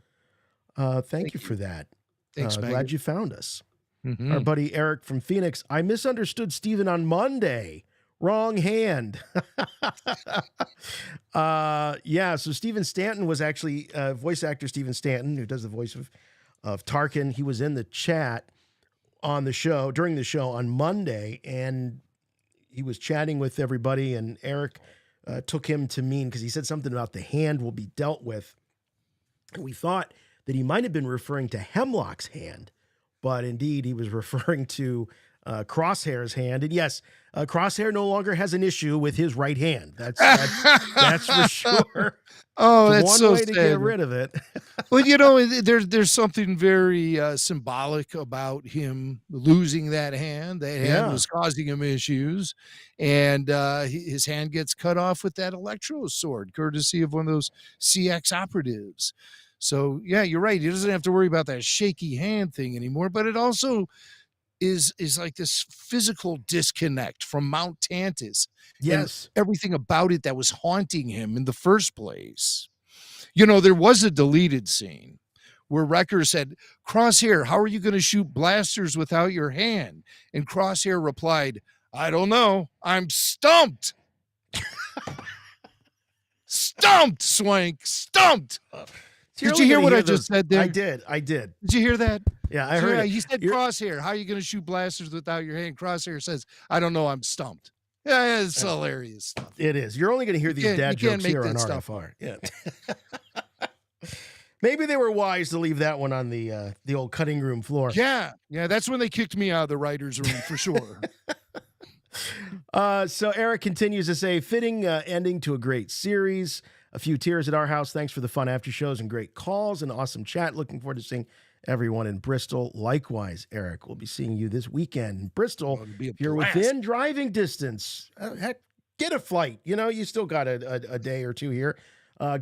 Thank you for that. Thanks, Megan. Glad you found us. Mm-hmm. Our buddy Eric from Phoenix. I misunderstood Steven on Monday. Wrong hand. Yeah, so Stephen Stanton was actually voice actor Stephen Stanton, who does the voice of Tarkin. He was in the chat on the show, during the show on Monday, and he was chatting with everybody, and Eric took him to mean, because he said something about the hand will be dealt with. And we thought that he might have been referring to Hemlock's hand, but indeed he was referring to Crosshair's hand. And yes, Crosshair no longer has an issue with his right hand. That's for sure. Oh, that's one so way sad to get rid of it. Well, there's something very symbolic about him losing that hand. That hand was causing him issues, and his hand gets cut off with that electro sword, courtesy of one of those CX operatives. So yeah, you're right. He doesn't have to worry about that shaky hand thing anymore. But it also is like this physical disconnect from Mount Tantus. Yes. And everything about it that was haunting him in the first place. There was a deleted scene where Wrecker said, Crosshair, how are you going to shoot blasters without your hand? And Crosshair replied, I don't know. I'm stumped. Stumped, Swank. Stumped. Did you hear what I just said there? I did. Did you hear that? Yeah, I heard it. He said, Crosshair, how are you going to shoot blasters without your hand? Crosshair says, I don't know. I'm stumped. Yeah, it's hilarious stuff. It is. You're only going to hear these dad jokes here on RFR. Yeah. Maybe they were wise to leave that one on the old cutting room floor. Yeah, that's when they kicked me out of the writer's room for sure. So Eric continues to say, fitting ending to a great series. A few tears at our house. Thanks for the fun after shows and great calls and awesome chat. Looking forward to seeing everyone in Bristol. Likewise, Eric, we'll be seeing you this weekend in Bristol. If you're within driving distance, heck, get a flight. You still got a day or two here.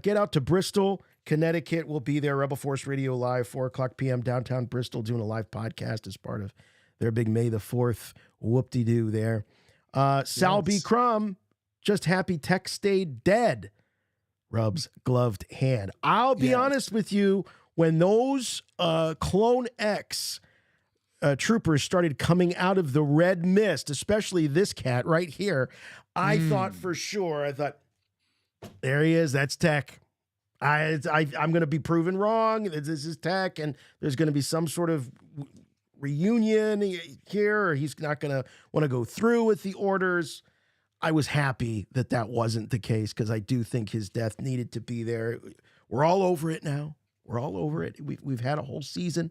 Get out to Bristol, Connecticut. We'll be there. Rebel Force Radio Live, 4:00 p.m. downtown Bristol, doing a live podcast as part of their big May the 4th whoop-de-doo there. Sal B. Crum, just happy Tech stayed dead. Rubs gloved hand. I'll be honest with you, when those Clone X troopers started coming out of the red mist, especially this cat right here, I thought for sure, there he is, that's Tech. I'm going to be proven wrong. This is Tech, and there's going to be some sort of reunion here, or he's not going to want to go through with the orders. I was happy that wasn't the case, because I do think his death needed to be there. We're all over it now. We're all over it. We've had a whole season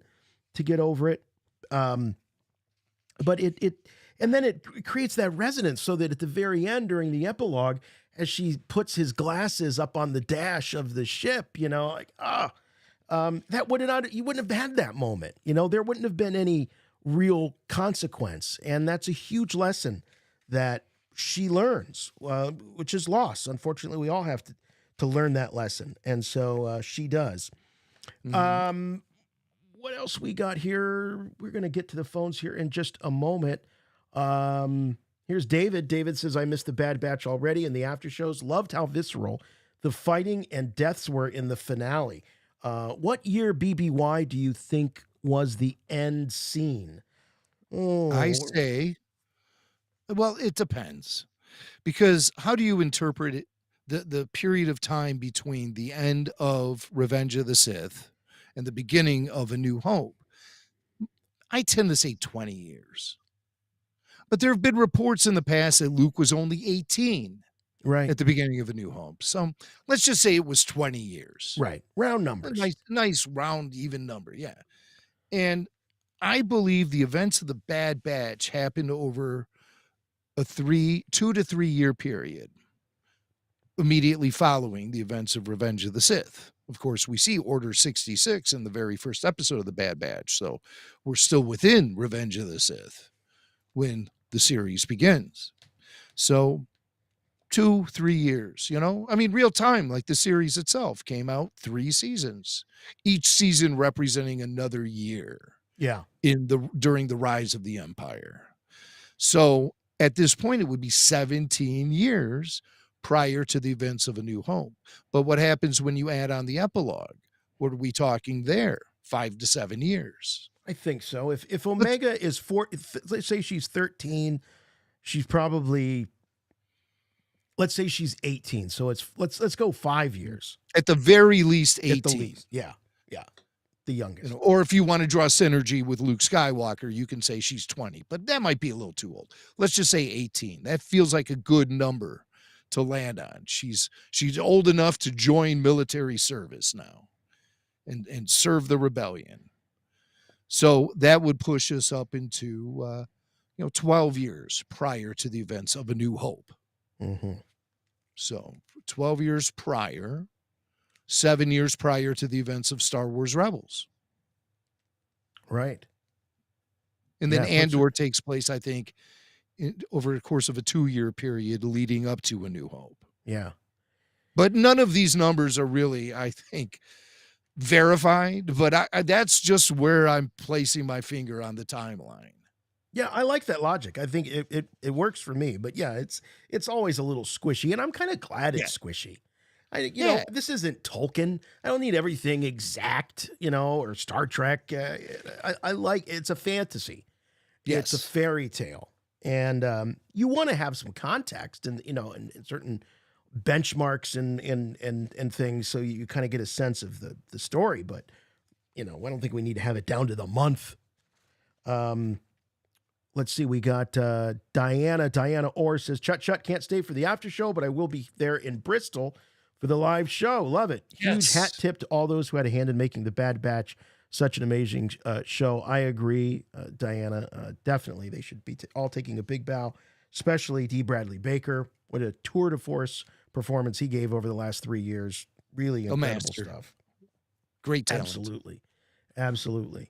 to get over it. But it And then it creates that resonance so that at the very end, during the epilogue, as she puts his glasses up on the dash of the ship, like, that would not, you wouldn't have had that moment. There wouldn't have been any real consequence. And that's a huge lesson that she learns, which is lost. Unfortunately, we all have to learn that lesson. And so she does. Mhm. What else we got here? We're going to get to the phones here in just a moment. Here's David. David says, I missed the Bad Batch already in the after shows. Loved how visceral the fighting and deaths were in the finale. What year BBY do you think was the end scene? I Oh, say, well, it depends. Because how do you interpret it, the period of time between the end of Revenge of the Sith and the beginning of A New Hope? I tend to say 20 years. But there have been reports in the past that Luke was only 18 right, at the beginning of A New Hope. So let's just say it was 20 years. right. Round A numbers. nice round even number, yeah. And I believe the events of the Bad Batch happened over a 2 to 3 year period immediately following the events of Revenge of the Sith. Of course, we see Order 66 in the very first episode of the Bad Batch, so we're still within Revenge of the Sith when the series begins. So 2-3 years, I mean, real time, like the series itself came out 3 seasons, each season representing another year Yeah. during the rise of the Empire. So at this point, it would be 17 years prior to the events of A New Hope. But what happens when you add on the epilogue? What are we talking there? 5 to 7 years. I think so. If Omega is let's say she's 13, she's probably, let's say she's 18. So let's go 5 years At the very least, 18. at the least. Yeah. The youngest. Or if you want to draw synergy with Luke Skywalker, you can say she's 20, but that might be a little too old. Let's just say 18. That feels like a good number to land on. She's old enough to join military service now and serve the rebellion. So that would push us up into 12 years prior to the events of A New Hope. Mm-hmm. So 12 years prior, 7 years prior to the events of Star Wars Rebels. Right. And then Yeah, Andor takes place, I think, over the course of a 2-year period leading up to A New Hope. Yeah. But none of these numbers are really, I think, verified. But that's just where I'm placing my finger on the timeline. Yeah, I like that logic. I think it works for me. But yeah, it's always a little squishy, and I'm kind of glad it's squishy. This isn't Tolkien. I don't need everything exact, or Star Trek. I like, it's a fantasy. Yes. It's a fairy tale. And you want to have some context and, and certain benchmarks and things, so you kind of get a sense of the story. But, I don't think we need to have it down to the month. Let's see. We got Diana. Diana Orr says, Chut, can't stay for the after show, but I will be there in Bristol for the live show. Love it. Huge hat tip to all those who had a hand in making the Bad Batch such an amazing show. I agree, Diana. Definitely, they should be all taking a big bow, especially D. Bradley Baker. What a tour de force performance he gave over the last 3 years. Really incredible stuff. Great talent. Absolutely.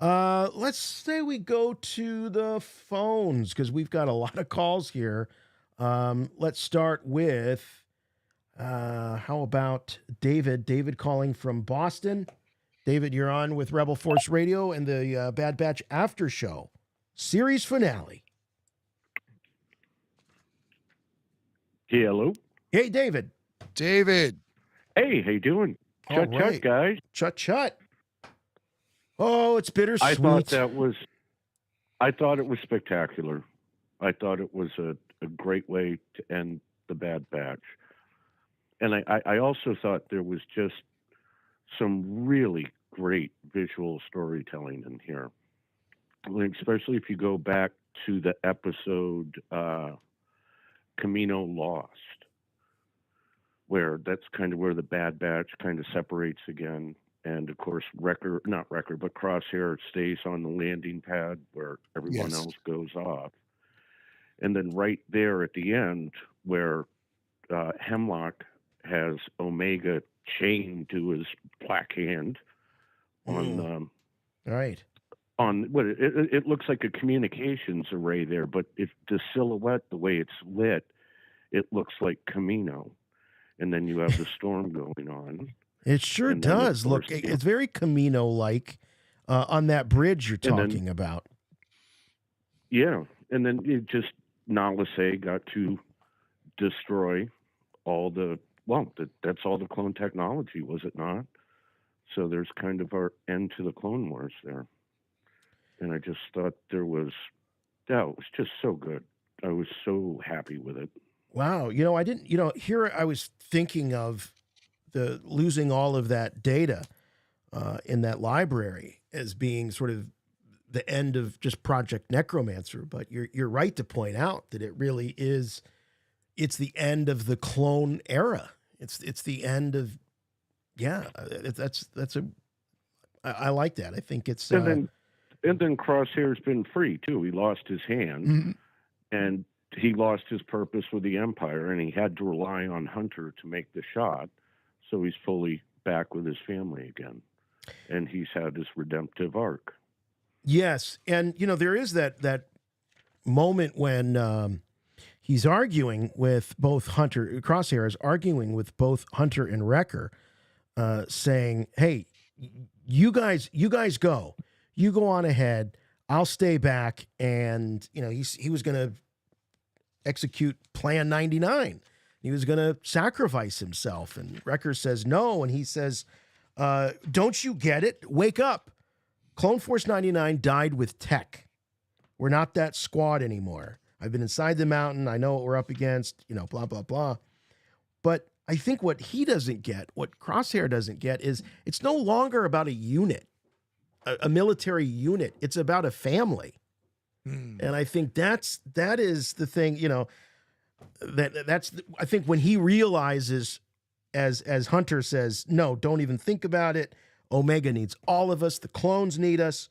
Let's say we go to the phones because we've got a lot of calls here. Let's start with, how about David? David calling from Boston. David, you're on with Rebel Force Radio and the Bad Batch After Show series finale. Hello. Hey, David. David. Hey, how you doing? All right. Chut, guys. Chut. Oh, it's bittersweet. I thought it was spectacular. I thought it was a great way to end the Bad Batch. And I also thought there was just some really great visual storytelling in here. Especially if you go back to the episode Camino Lost, where that's kind of where the Bad Batch kind of separates again. And of course, Crosshair stays on the landing pad where everyone else goes off. And then right there at the end, where Hemlock has Omega chained to his black hand on right. On what it looks like a communications array there, but if the silhouette, the way it's lit, it looks like Camino, and then you have the storm going on. It sure And then, of does look. course, It's very Camino-like on that bridge you're talking about. Yeah, and then it just Nalase got to destroy all the that's all the clone technology, was it not? So there's kind of our end to the Clone Wars there. And I just thought it was just so good. I was so happy with it. Wow. I didn't, here I was thinking of the losing all of that data in that library as being sort of the end of just Project Necromancer. But you're right to point out that it really is, it's the end of the clone era. It's the end of, I like that. I think it's, and then Crosshair's been free too. He lost his hand, and he lost his purpose with the Empire, and he had to rely on Hunter to make the shot. So he's fully back with his family again, and he's had his redemptive arc. Yes, and there is that moment when he's arguing with both Hunter. Crosshair is arguing with both Hunter and Wrecker, saying, "Hey, you guys go. You go on ahead. I'll stay back." And he was going to execute Plan 99. He was going to sacrifice himself. And Wrecker says no, and he says, "Don't you get it? Wake up. Clone Force 99 died with tech. We're not that squad anymore. I've been inside the mountain. I know what we're up against, blah, blah, blah." But I think what he doesn't get, what Crosshair doesn't get, is it's no longer about a unit, a military unit. It's about a family. And I think that is the thing, I think when he realizes, as Hunter says, no, don't even think about it. Omega needs all of us. The clones need us.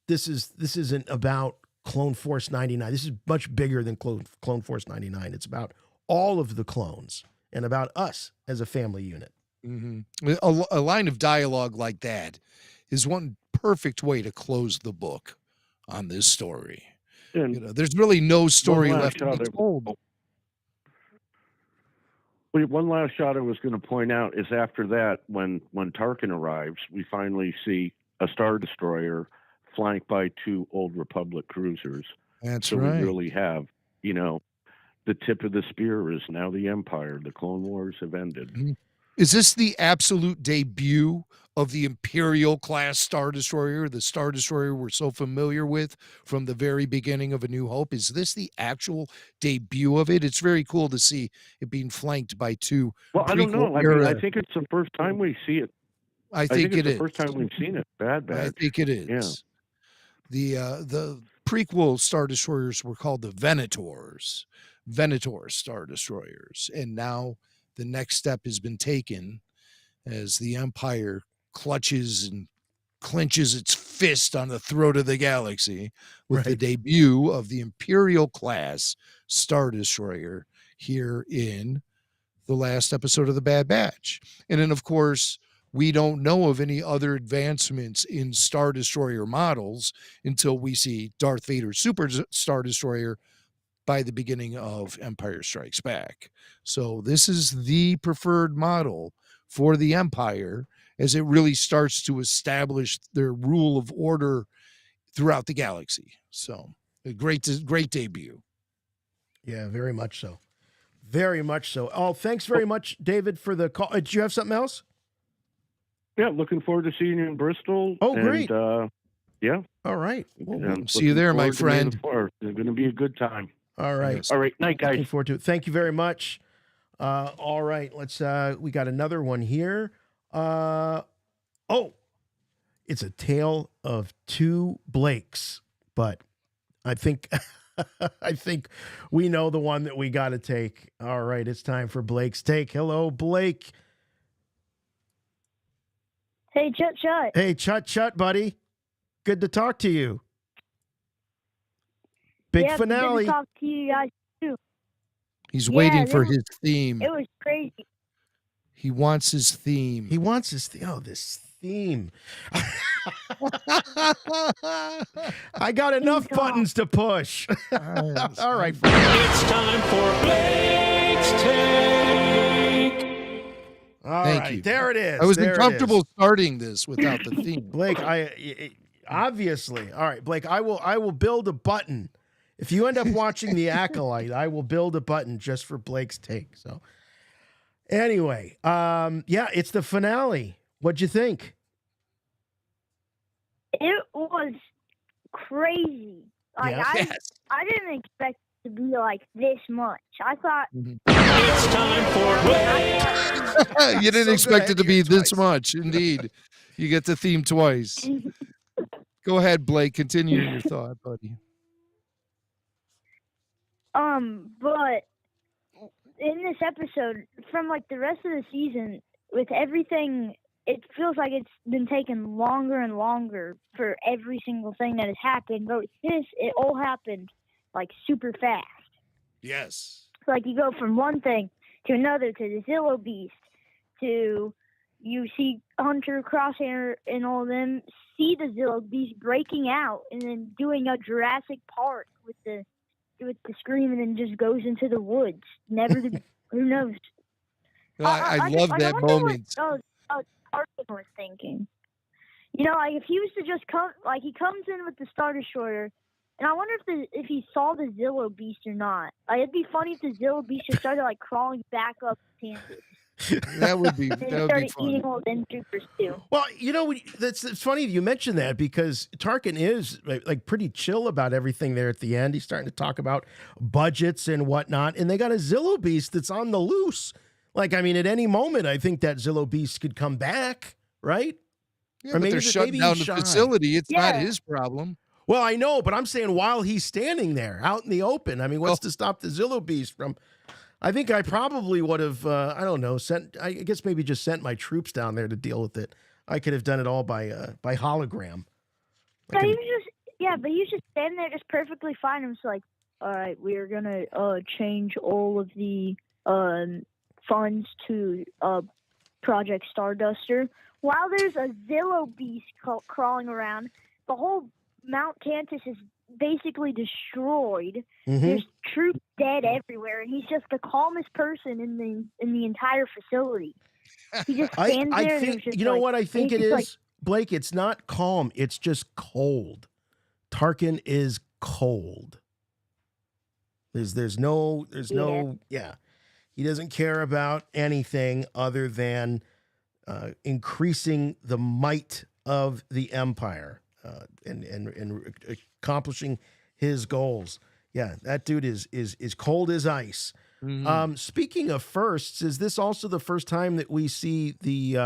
This isn't about Clone Force 99. This is much bigger than Clone Force 99. It's about all of the clones and about us as a family unit. A line of dialogue like that is one perfect way to close the book on this story. And there's really no story left to be told. One last shot I was going to point out is after that, when Tarkin arrives, we finally see a Star Destroyer flanked by two Old Republic cruisers. That's so right. We really have, the tip of the spear is now the Empire. The Clone Wars have ended. Is this the absolute debut of the Imperial class Star Destroyer, the Star Destroyer we're so familiar with from the very beginning of A New Hope? Is this the actual debut of it? It's very cool to see it being flanked by two. Well, I don't know. I think it's the first time we see it. I think it's it the first time we've seen it. Bad. I think it is. Yeah. The prequel Star Destroyers were called the Venator Star Destroyers. And now the next step has been taken as the Empire clutches and clenches its fist on the throat of the galaxy with the debut of the Imperial class Star Destroyer here in the last episode of The Bad Batch. And then, of course, we don't know of any other advancements in Star Destroyer models until we see Darth Vader's Super Star Destroyer by the beginning of Empire Strikes Back. So this is the preferred model for the Empire as it really starts to establish their rule of order throughout the galaxy. So a great debut. Yeah, very much so. Very much so. Oh, thanks very much, David, for the call. Did you have something else? Yeah, looking forward to seeing you in Bristol. Oh, great. Yeah. All right. Well, see you there, my friend. It's going to be a good time. All right. Yes. All right. Night, guys. Looking forward to it. Thank you very much. All right. Let's, we got another one here. It's a tale of two Blakes, but I think, I think we know the one that we got to take. All right. It's time for Blake's Take. Hello, Blake. Hey, Chut. Hey, Chut, buddy. Good to talk to you. Big yeah, finale. Good to talk to you guys too. He's Yeah, waiting for it was- his theme. It was crazy. He wants his theme. He wants his this theme. I got enough Theme song. buttons to push. All right. It's time for Blake's Take. All Thank right. you. There it is. I was There it uncomfortable is. starting this without the theme. Blake, obviously. All right, Blake, I will build a button. If you end up watching The Acolyte, I will build a button just for Blake's take. So anyway, yeah, it's the finale. What'd you think? It was crazy. Like Yeah. I didn't expect it to be like this much. I thought It's time for Blake's. You didn't So expect good, it to be I hear it this twice. much. Indeed. You get the theme twice. Go ahead, Blake. Continue your thought, buddy. but in this episode, from like the rest of the season, with everything, it feels like it's been taking longer and longer for every single thing that has happened. But with this, it all happened like super fast. Yes. Like you go from one thing to another, to the Zillow Beast, to you see Hunter, Crosshair, and all of them see the Zillow Beast breaking out and then doing a Jurassic Park with the scream, and then just goes into the woods. Never, who knows? I love that wonder moment. What Tarkin was thinking. You know, like if he was to just come, like he comes in with the Star Destroyer, and I wonder if he saw the Zillow Beast or not. Like, it'd be funny if the Zillow Beast just started like crawling back up Kansas. That would be And fun. eating all them troopers too. Well, you know, it's funny you mentioned that because Tarkin is like pretty chill about everything there at the end. He's starting to talk about budgets and whatnot, and they got a Zillow Beast that's on the loose. Like, I mean, at any moment, I think that Zillow Beast could come back, right? Yeah, Or but maybe they're shutting down the shy. facility. It's not Yeah. his problem. Well, I know, but I'm saying while he's standing there out in the open, I mean, what's to stop the Zillow Beast from? I think I probably would have, I don't know, I guess maybe just sent my troops down there to deal with it. I could have done it all by hologram. But he was just standing there just perfectly fine. It was like, all right, we are going to change all of the funds to Project Starduster. While there's a Zillow Beast crawling around, the whole Mount Cantus is basically destroyed. Mm-hmm. There's troops dead everywhere, and he's just the calmest person in the entire facility. He just stands I there. think, and he's just you know like, what I think it he's is, like, Blake? It's not calm. It's just cold. Tarkin is cold. There's no, he doesn't care about anything other than increasing the might of the Empire and accomplishing his goals. Yeah, that dude is cold as ice. Mhm. Speaking of firsts, is this also the first time that we see the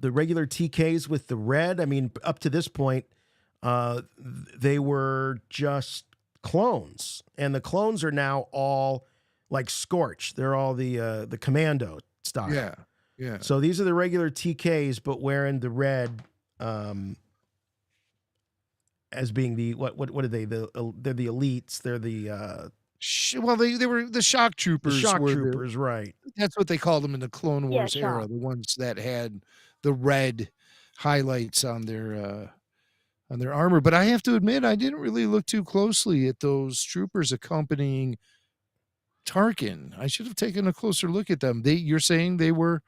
regular TKs with the red? I mean, up to this point, they were just clones, and the clones are now all like Scorch. They're all the commando style. Yeah. Yeah. So these are the regular TKs, but wearing the red as being the what are they? They're the elites. They're the Well, they were the shock troopers. shock troopers, right? That's what they called them in the Clone Yeah, Wars era. shock. The ones that had the red highlights on their armor. But I have to admit, I didn't really look too closely at those troopers accompanying Tarkin. I should have taken a closer look at them. You're saying they were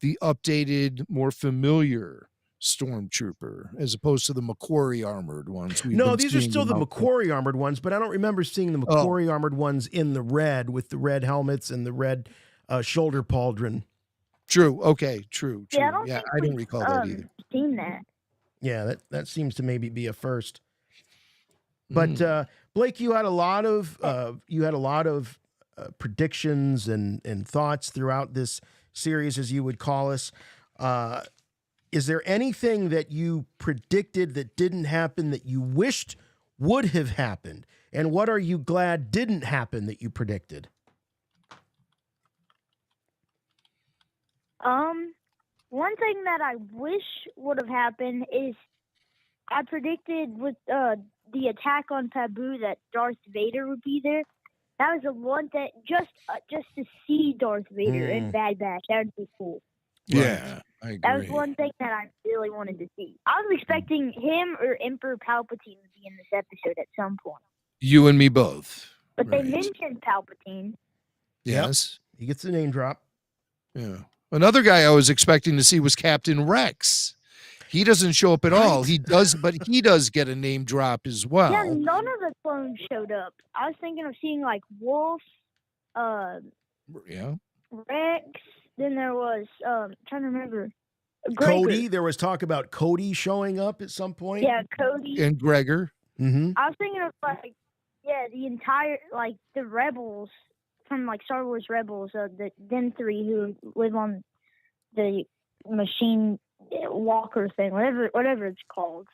the updated, more familiar stormtrooper as opposed to the Macquarie armored ones. No, these are still the Macquarie armored ones, but I don't remember seeing the Macquarie armored ones in the red with the red helmets and the red shoulder pauldron. True. Okay. True. Yeah, I don't recall that either. Seen that. Yeah, that seems to maybe be a first. But Blake, you had a lot of predictions and thoughts throughout this series, as you would call us. Is there anything that you predicted that didn't happen that you wished would have happened? And what are you glad didn't happen that you predicted? One thing that I wish would have happened is I predicted with the the attack on Pabu that Darth Vader would be there. That was the one thing, just to see Darth Vader in Bad Batch. That would be cool. Yeah, I agree. That was one thing that I really wanted to see. I was expecting him or Emperor Palpatine to be in this episode at some point. You and me both. But they mentioned Palpatine. Yes. Yep. He gets the name drop. Yeah. Another guy I was expecting to see was Captain Rex. He doesn't show up at all. He does, but he does get a name drop as well. Yeah, none of the clones showed up. I was thinking of seeing like Wolf, Yeah. Rex. Then there was trying to remember. Gregor. Cody. There was talk about Cody showing up at some point. Yeah, Cody. And Gregor. Mm-hmm. I was thinking of like, yeah, the entire like the rebels from like Star Wars Rebels, the them three who live on the machine walker thing, whatever it's called.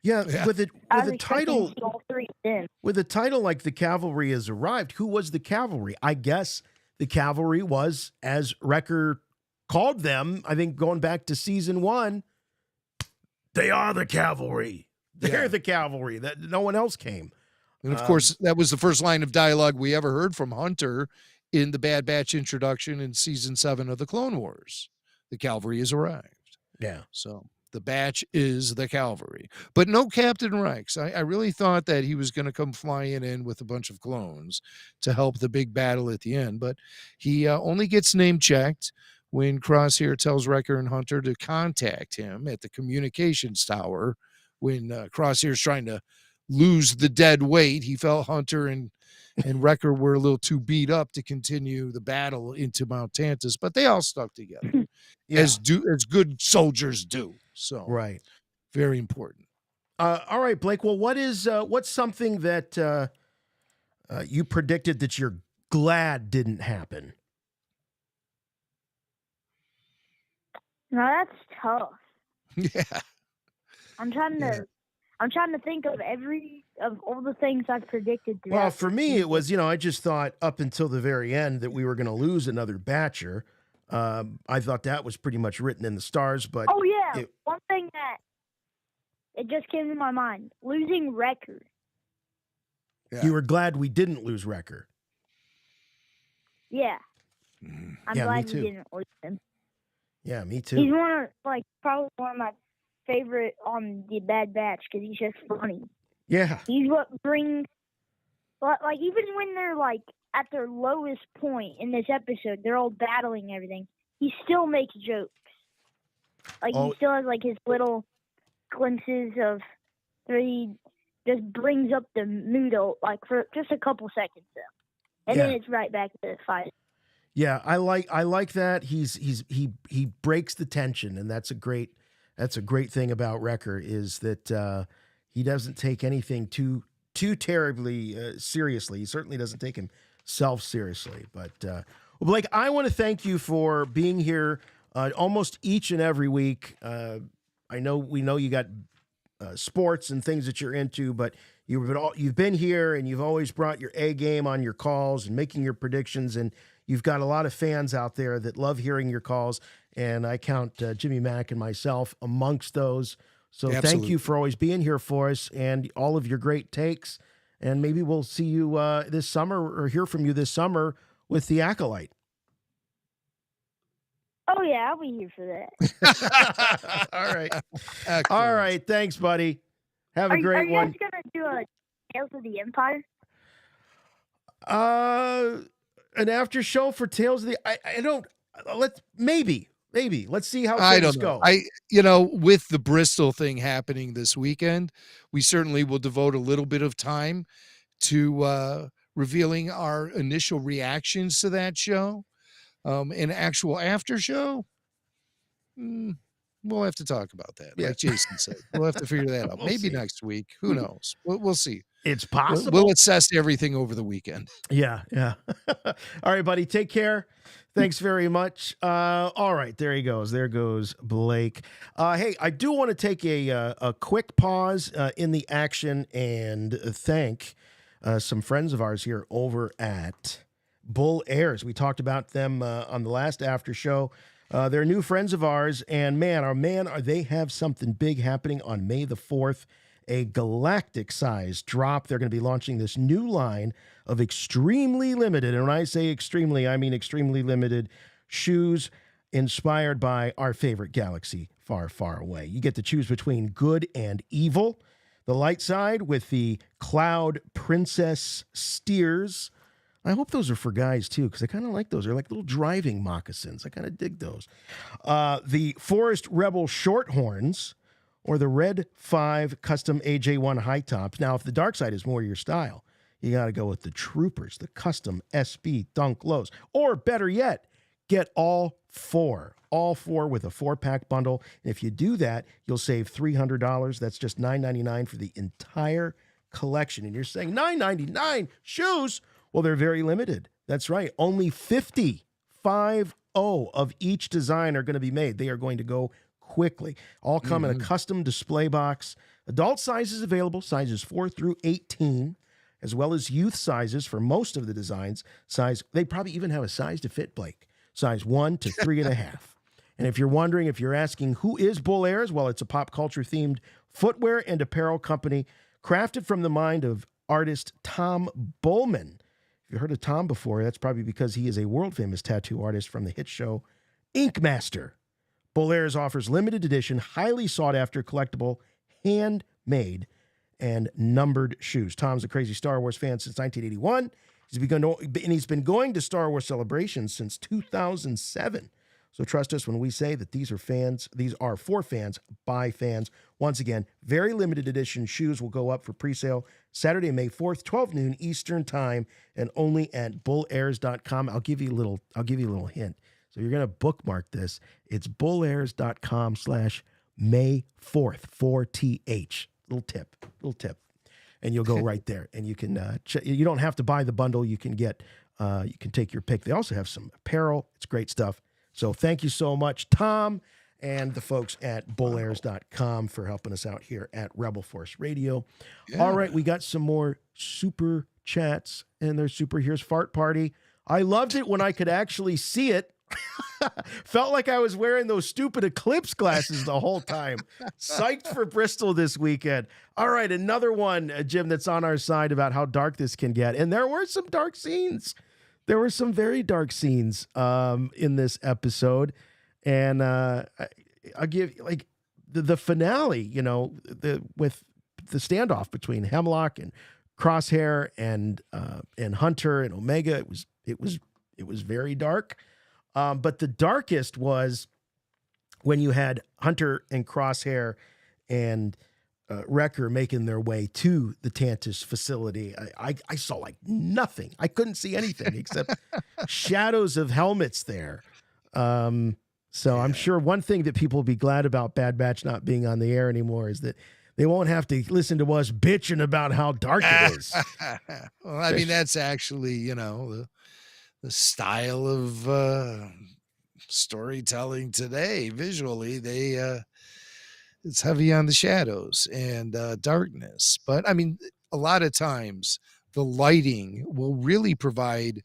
Yeah, with a title all three of them. with a title like The Cavalry Has Arrived, who was the cavalry? I guess the cavalry was, as Wrecker called them, I think going back to season 1, they are the cavalry. They're the cavalry. That no one else came. And of course, that was the first line of dialogue we ever heard from Hunter in the Bad Batch introduction in season 7 of the Clone Wars. The cavalry has arrived. Yeah. So the batch is the cavalry, but no Captain Rex. I really thought that he was going to come flying in with a bunch of clones to help the big battle at the end, but he only gets name checked when Crosshair tells Wrecker and Hunter to contact him at the communications tower when Crosshair's trying to lose the dead weight. He felt Hunter and Wrecker were a little too beat up to continue the battle into Mount Tantus, but they all stuck together as good soldiers do. So Right. very important. All right, Blake. Well, what's something that you predicted that you're glad didn't happen? No, that's tough. Yeah. I'm trying to think of all the things I've predicted. Well, for me, it was, I just thought up until the very end that we were going to lose another Batcher. I thought that was pretty much written in the stars, but oh yeah, one thing that it just came to my mind: losing Wrecker. You were glad we didn't lose Wrecker. Yeah, I'm glad me too. we didn't lose him. Yeah, me too. He's probably one of my favorite on the Bad Batch because he's just funny. Yeah. He's what brings, like even when they're like at their lowest point in this episode, they're all battling everything. He still makes jokes. Like he still has like his little glimpses of where he just brings up the mood like for just a couple seconds though, and then it's right back to the fight. Yeah, I like that. He breaks the tension, and that's a great thing about Wrecker is that he doesn't take anything too terribly seriously. He certainly doesn't take himself seriously. But well, Blake, I want to thank you for being here almost each and every week. We know you got sports and things that you're into, but you've been here and you've always brought your A game on your calls and making your predictions, and you've got a lot of fans out there that love hearing your calls, and I count Jimmy Mack and myself amongst those. So Thank you for always being here for us and all of your great takes, and maybe we'll see you this summer or hear from you this summer with the Acolyte. Oh yeah, I'll be here for that. All right. All right. Thanks, buddy. Have a great one. Are you guys gonna do a Tales of the Empire? An after show for Tales of the maybe. Let's see how I things don't go. With the Bristol thing happening this weekend, we certainly will devote a little bit of time to revealing our initial reactions to that show. An actual after show, we'll have to talk about that. Like Jason said, we'll have to figure that out. Maybe next week. Who knows? We'll see. It's possible. We'll assess everything over the weekend. Yeah. All right, buddy. Take care. Thanks very much. All right, there he goes. There goes Blake. Hey, I do want to take a quick pause in the action and thank some friends of ours here over at Bull Airs. We talked about them on the last after show. They're new friends of ours, and man, they have something big happening on May the 4th a galactic size drop. They're going to be launching this new line of extremely limited, and when I say extremely, I mean extremely limited shoes inspired by our favorite galaxy far, far away. You get to choose between good and evil. The light side with the Cloud Princess steers. I hope those are for guys too, because I kind of like those. They're like little driving moccasins. I kind of dig those. The Forest Rebel Shorthorns or the Red 5 Custom AJ1 High Tops. Now, if the dark side is more your style, you got to go with the Troopers, the Custom SB Dunk Lows. Or better yet, get all four with a 4-pack bundle. And if you do that, you'll save $300. That's just $9.99 for the entire collection. And you're saying $9.99 shoes? Well, they're very limited. That's right. Only 50 of each design are going to be made. They are going to go quickly. All come in a custom display box. Adult sizes available, sizes 4 through 18, as well as youth sizes for most of the designs. They probably even have a size to fit, Blake. Size 1 to 3.5. And if you're wondering, if you're asking who is Bull Airs, well, it's a pop culture themed footwear and apparel company crafted from the mind of artist Tom Bullman. If you've heard of Tom before, that's probably because he is a world famous tattoo artist from the hit show Ink Master. Bull Airs offers limited edition, highly sought after, collectible, handmade, and numbered shoes. Tom's a crazy Star Wars fan since 1981. He's been going to Star Wars celebrations since 2007. So trust us when we say that these are for fans by fans. Once again, very limited edition shoes will go up for pre-sale Saturday, May 4th, 12 noon Eastern time, and only at bullairs.com. I'll give you a little hint. So you're going to bookmark this. It's bullairs.com/May 4th, 4TH. Little tip. And you'll go right there, and you can you don't have to buy the bundle. You can take your pick. They also have some apparel. It's great stuff. So thank you so much, Tom, and the folks at bullairs.com for helping us out here at Rebel Force Radio. Yeah. All right, we got some more super chats, and they're super. Here's Fart Party. I loved it when I could actually see it. Felt like I was wearing those stupid eclipse glasses the whole time. Psyched for Bristol this weekend. All right, another one, Jim, that's on our side about how dark this can get. And there were some dark scenes. There were some very dark scenes in this episode. And I'll give, like, the finale, with the standoff between Hemlock and Crosshair and Hunter and Omega. It was very dark. But the darkest was when you had Hunter and Crosshair and Wrecker making their way to the Tantus facility. I saw like nothing. I couldn't see anything except shadows of helmets there. So I'm sure one thing that people will be glad about Bad Batch not being on the air anymore is that they won't have to listen to us bitching about how dark it is. Well, I mean, that's actually, the style of storytelling today. Visually, it's heavy on the shadows and darkness. But I mean, a lot of times the lighting will really provide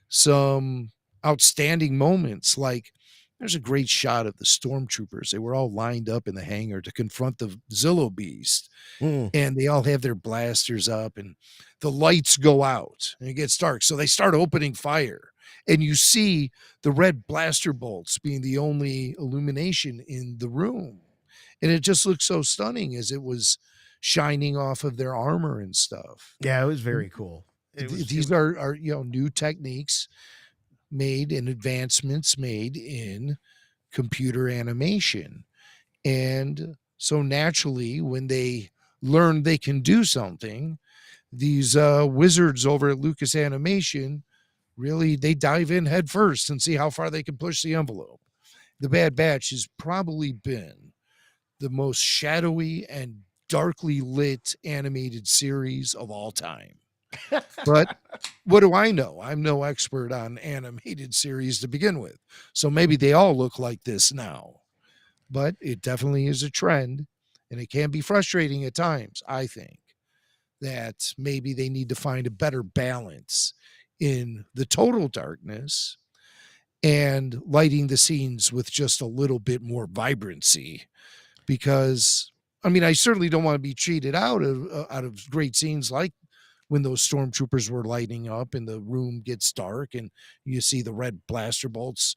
some outstanding moments. Like there's a great shot of the stormtroopers. They were all lined up in the hangar to confront the Zillo Beast. And they all have their blasters up and the lights go out and it gets dark. So they start opening fire and you see the red blaster bolts being the only illumination in the room. And it just looks so stunning as it was shining off of their armor and stuff. Yeah, it was very cool. These are new techniques made and advancements made in computer animation. And so naturally, when they learn they can do something, these wizards over at Lucas Animation, really, they dive in head first and see how far they can push the envelope. The Bad Batch has probably been the most shadowy and darkly lit animated series of all time. But what do I know? I'm no expert on animated series to begin with. So maybe they all look like this now. But it definitely is a trend, and it can be frustrating at times, I think, that maybe they need to find a better balance in the total darkness and lighting the scenes with just a little bit more vibrancy, because I mean, I certainly don't want to be cheated out of great scenes like when those stormtroopers were lighting up and the room gets dark and you see the red blaster bolts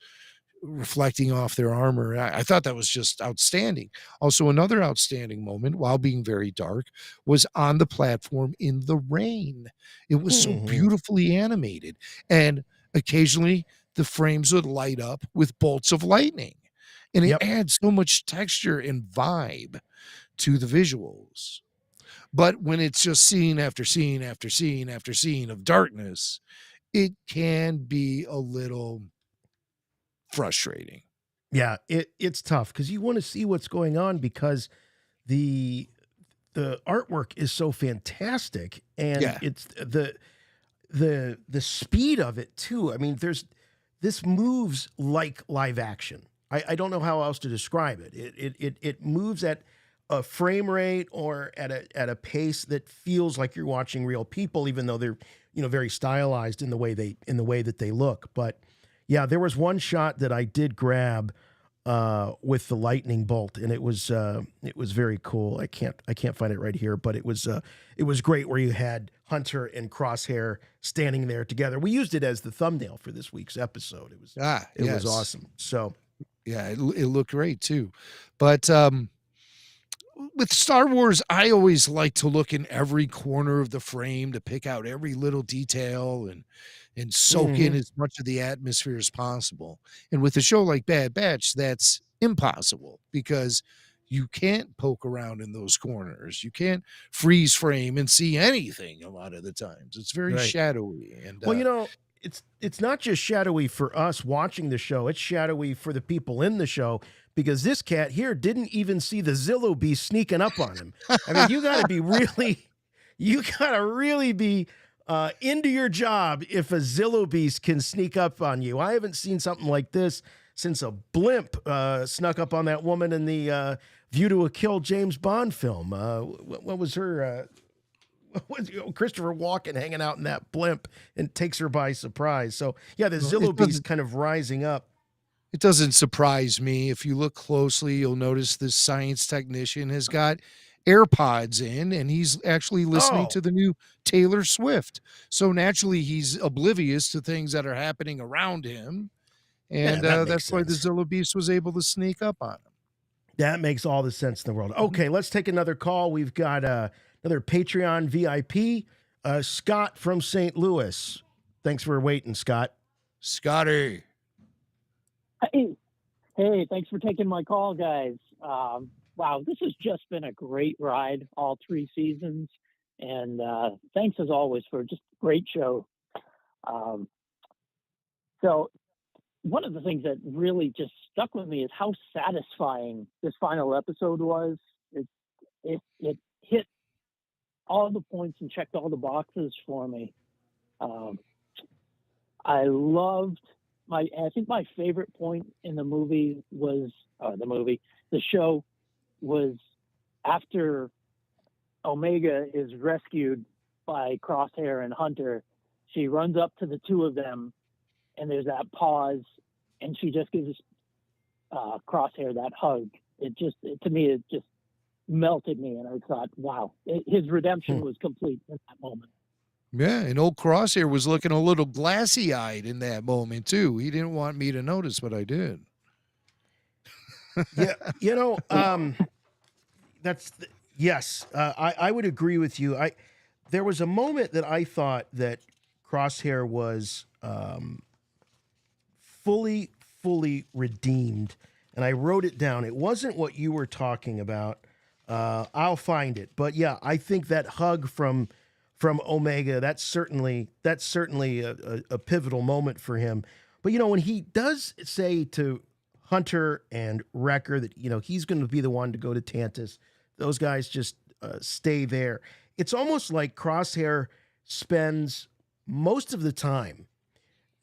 reflecting off their armor. I thought that was just outstanding. Also, another outstanding moment while being very dark was on the platform in the rain. It was so beautifully animated, and occasionally the frames would light up with bolts of lightning, and it adds so much texture and vibe to the visuals. But when it's just scene after scene after scene after scene of darkness, it can be a little frustrating. Yeah, it's tough because you want to see what's going on because the artwork is so fantastic and it's the speed of it too. I mean, this moves like live action. I don't know how else to describe it. It moves at a frame rate or at a pace that feels like you're watching real people, even though they're very stylized in the way that they look. But yeah, there was one shot that I did grab with the lightning bolt, and it was very cool. I can't find it right here, but it was great where you had Hunter and Crosshair standing there together. We used it as the thumbnail for this week's episode. It was awesome. So yeah, it looked great too. But with Star Wars, I always like to look in every corner of the frame to pick out every little detail and soak in as much of the atmosphere as possible. And with a show like Bad Batch, that's impossible because you can't poke around in those corners. You can't freeze frame and see anything a lot of the times. It's very shadowy. And well, it's not just shadowy for us watching the show. It's shadowy for the people in the show because this cat here didn't even see the Zillo Beast sneaking up on him. I mean, you got to really be into your job if a Zillo Beast can sneak up on you. I haven't seen something like this since a blimp snuck up on that woman in the View to a Kill James Bond film. What was her? Christopher Walken hanging out in that blimp and takes her by surprise. So yeah, the Zillo Beast kind of rising up. It doesn't surprise me. If you look closely, you'll notice this science technician has got AirPods in and he's actually listening to the new Taylor Swift. So naturally he's oblivious to things that are happening around him. And that's why the Zillo Beast was able to sneak up on him. That makes all the sense in the world. Okay, let's take another call. We've got another Patreon VIP, Scott from St. Louis. Thanks for waiting, Scott. Scotty. Hey, thanks for taking my call, guys. Wow, this has just been a great ride, all 3 seasons. And thanks, as always, for just a great show. So one of the things that really just stuck with me is how satisfying this final episode was. It hit all the points and checked all the boxes for me. I think my favorite point in the movie was the show was after Omega is rescued by Crosshair and Hunter. She runs up to the two of them, and there's that pause, and she just gives Crosshair that hug. It just melted me, and I thought, wow, his redemption was complete in that moment. Yeah, and old Crosshair was looking a little glassy-eyed in that moment, too. He didn't want me to notice, but I did. Yeah, I would agree with you. There was a moment that I thought that Crosshair was fully redeemed, and I wrote it down. It wasn't what you were talking about. I'll find it, but yeah, I think that hug from Omega, that's certainly a pivotal moment for him. But when he does say to Hunter and Wrecker that he's going to be the one to go to Tantus, those guys just stay there. It's almost like Crosshair spends most of the time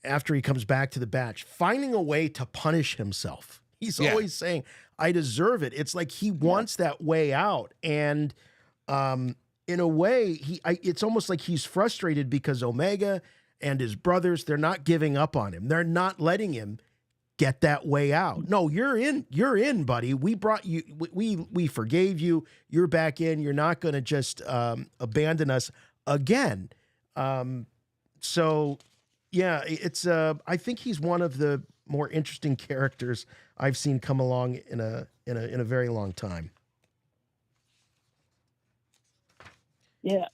after he comes back to the batch finding a way to punish himself. He's always saying, I deserve it. It's like he wants that way out. And in a way, it's almost like he's frustrated because Omega and his brothers, they're not giving up on him. They're not letting him get that way out. No, you're in, buddy. We brought you, we forgave you. You're back in. You're not going to just abandon us again. So yeah, it's I think he's one of the more interesting characters I've seen come along in a very long time. Yeah,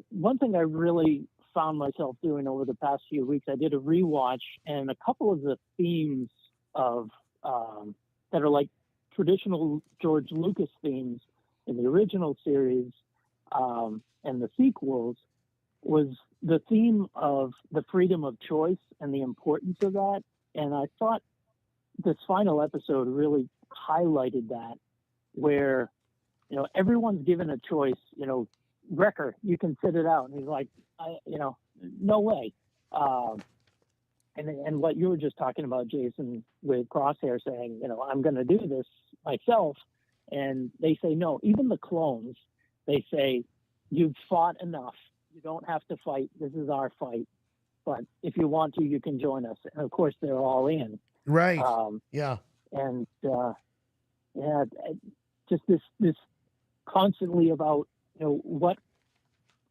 one thing I really found myself doing over the past few weeks, I did a rewatch, and a couple of the themes of that are like traditional George Lucas themes in the original series and the sequels was the theme of the freedom of choice and the importance of that. And I thought this final episode really highlighted that, where everyone's given a choice. Wrecker, you can sit it out. And he's like, no way. And what you were just talking about, Jason, with Crosshair saying, I'm going to do this myself. And they say, no, even the clones, they say, you've fought enough. You don't have to fight. This is our fight. But if you want to, you can join us. And of course, they're all in. Right. Yeah. And just this constantly about, what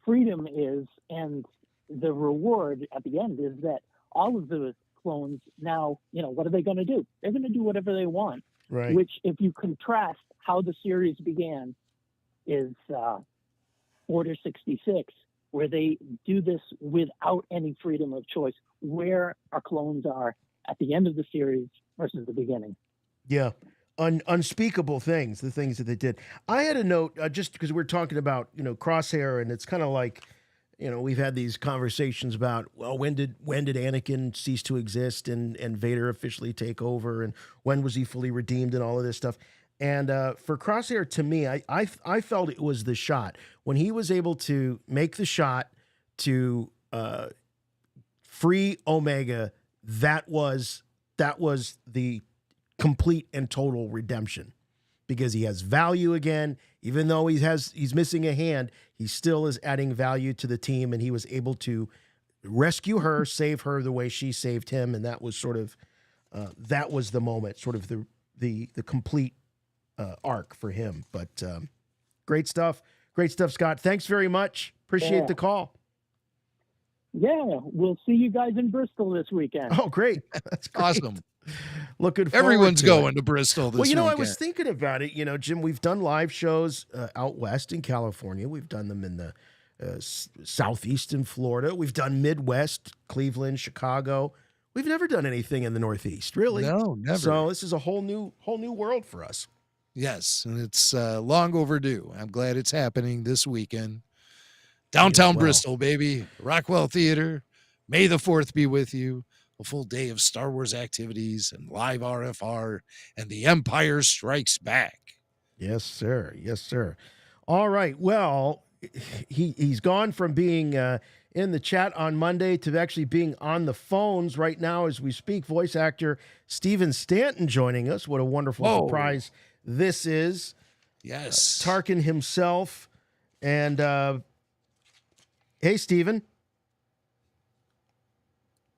freedom is, and the reward at the end is that all of the clones now, what are they going to do? They're going to do whatever they want. Right. Which, if you contrast how the series began, is Order 66, where they do this without any freedom of choice, where our clones are at the end of the series versus the beginning. Yeah. Unspeakable things, the things that they did. I had a note, just because we're talking about, Crosshair, and it's kind of like, we've had these conversations about, well, when did Anakin cease to exist and Vader officially take over, and when was he fully redeemed and all of this stuff. And for Crosshair, to me, I felt it was the shot. When he was able to make the shot to free Omega, that was the complete and total redemption, because he has value again. Even though he's missing a hand, he still is adding value to the team, and he was able to rescue her, save her the way she saved him, and that was sort of that was the moment, sort of the complete arc for him. But great stuff, Scott. Thanks very much. Appreciate the call. Yeah, we'll see you guys in Bristol this weekend. Oh, great! That's great. Awesome. Looking forward Everyone's to going it. to Bristol this Well, weekend. I was thinking about it. Jim, we've done live shows out west in California. We've done them in the southeast in Florida. We've done Midwest, Cleveland, Chicago. We've never done anything in the Northeast, really. No, never. So this is a whole new world for us. Yes, and it's long overdue. I'm glad it's happening this weekend. Downtown Bristol, baby. Rockwell Theater. May the 4th be with you. A full day of Star Wars activities and live RFR, and The Empire Strikes Back. Yes, sir. Yes, sir. All right. Well, he's gone from being in the chat on Monday to actually being on the phones right now as we speak. Voice actor Stephen Stanton joining us. What a wonderful surprise this is. Yes. Tarkin himself. And hey, Stephen.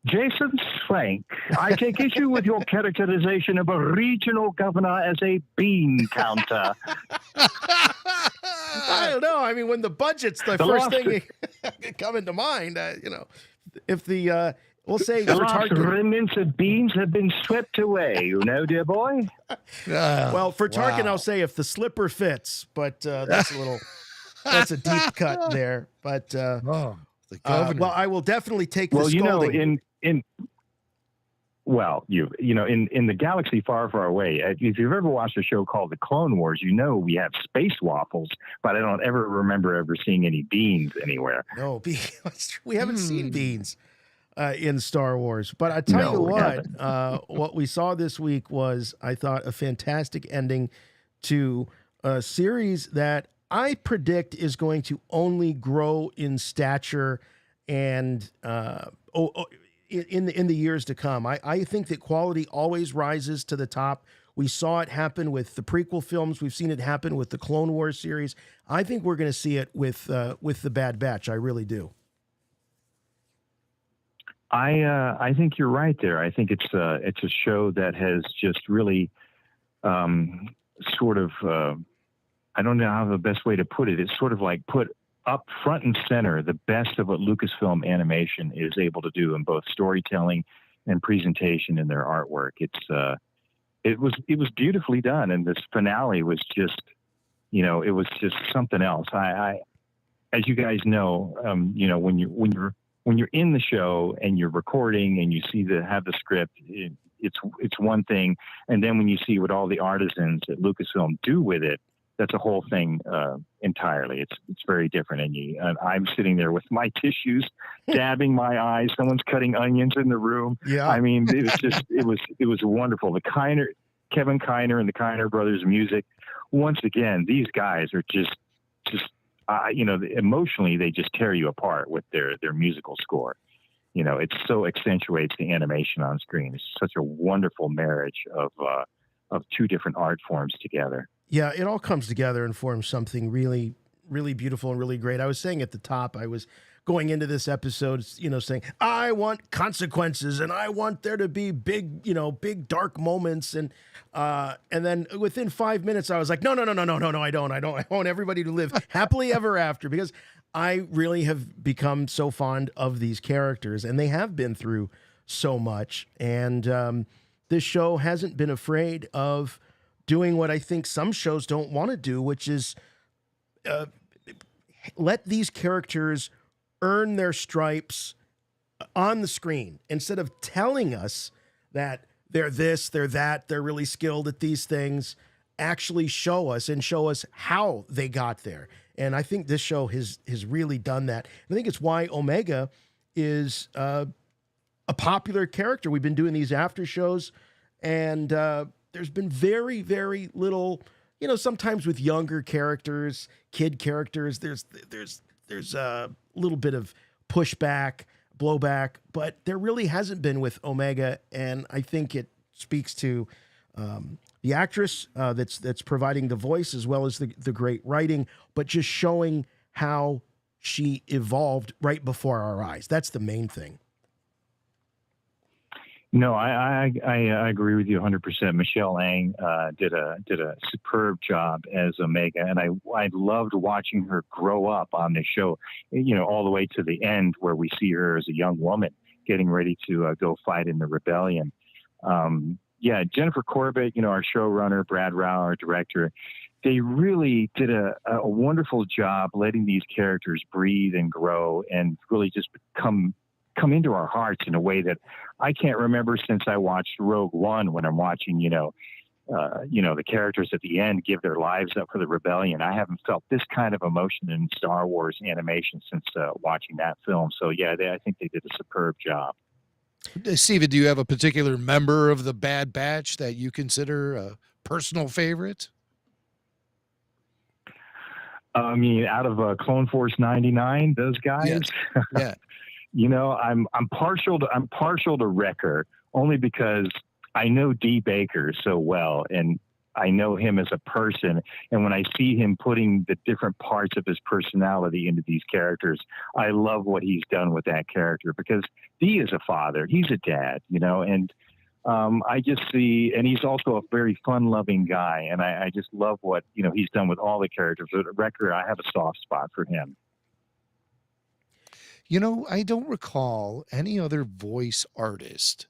Jason Swank, I take issue with your characterization of a regional governor as a bean counter. I don't know. I mean, when the budget's the first thing coming to mind, if the we'll say the for last Tarkin, remnants of beans have been swept away, dear boy. Well, for Tarkin, I'll say if the slipper fits, but that's a deep cut there. But the governor. well, I will definitely take the scolding. in the galaxy far, far away, if you've ever watched a show called The Clone Wars, we have space waffles, but I don't ever remember seeing any beans anywhere. No, we haven't seen beans in Star Wars. But I tell you what we saw this week was, I thought, a fantastic ending to a series that I predict is going to only grow in stature and in the years to come. I think that quality always rises to the top. We saw it happen with the prequel films. We've seen it happen with the Clone Wars series. I think we're going to see it with the Bad Batch. I really do. I think you're right there. I think it's a show that has just really sort of I don't know how the best way to put it. It's sort of like put up front and center the best of what Lucasfilm Animation is able to do in both storytelling and presentation in their artwork. It was beautifully done, and this finale was just, it was just something else. I as you guys know, when you're in the show and you're recording and you have the script, it's one thing, and then when you see what all the artisans at Lucasfilm do with it, that's a whole thing entirely. It's very different. And I'm sitting there with my tissues, dabbing my eyes. Someone's cutting onions in the room. Yeah. I mean, it was just it was wonderful. Kevin Kiner and the Kiner brothers music. Once again, these guys are just emotionally they just tear you apart with their musical score. It so accentuates the animation on screen. It's such a wonderful marriage of two different art forms together. Yeah, it all comes together and forms something really, really beautiful and really great. I was saying at the top, I was going into this episode, saying, I want consequences and I want there to be big dark moments. And then within 5 minutes, I was like, no, I don't. I want everybody to live happily ever after, because I really have become so fond of these characters, and they have been through so much. And this show hasn't been afraid of doing what I think some shows don't want to do, which is let these characters earn their stripes on the screen, instead of telling us that they're this, they're that, they're really skilled at these things. Actually show us how they got there. And I think this show has really done that. And I think it's why Omega is a popular character. We've been doing these after shows, and there's been very, very little, sometimes with younger characters, kid characters, there's a little bit of pushback, blowback, but there really hasn't been with Omega. And I think it speaks to the actress that's providing the voice, as well as the great writing, but just showing how she evolved right before our eyes. That's the main thing. No, I agree with you 100%. Michelle Ang did a superb job as Omega, and I loved watching her grow up on this show, all the way to the end where we see her as a young woman getting ready to go fight in the rebellion. Jennifer Corbett, our showrunner, Brad Rao, our director, they really did a wonderful job letting these characters breathe and grow and really just come into our hearts in a way that I can't remember since I watched Rogue One, when I'm watching, the characters at the end give their lives up for the rebellion. I haven't felt this kind of emotion in Star Wars animation since watching that film. So yeah, I think they did a superb job. Steven, do you have a particular member of the Bad Batch that you consider a personal favorite? I mean, out of Clone Force 99, those guys. Yes. Yeah. I'm partial to Wrecker, only because I know D. Baker so well, and I know him as a person. And when I see him putting the different parts of his personality into these characters, I love what he's done with that character, because D is a father, he's a dad, and I just see, and he's also a very fun-loving guy, and I just love what he's done with all the characters. But Wrecker, I have a soft spot for him. I don't recall any other voice artist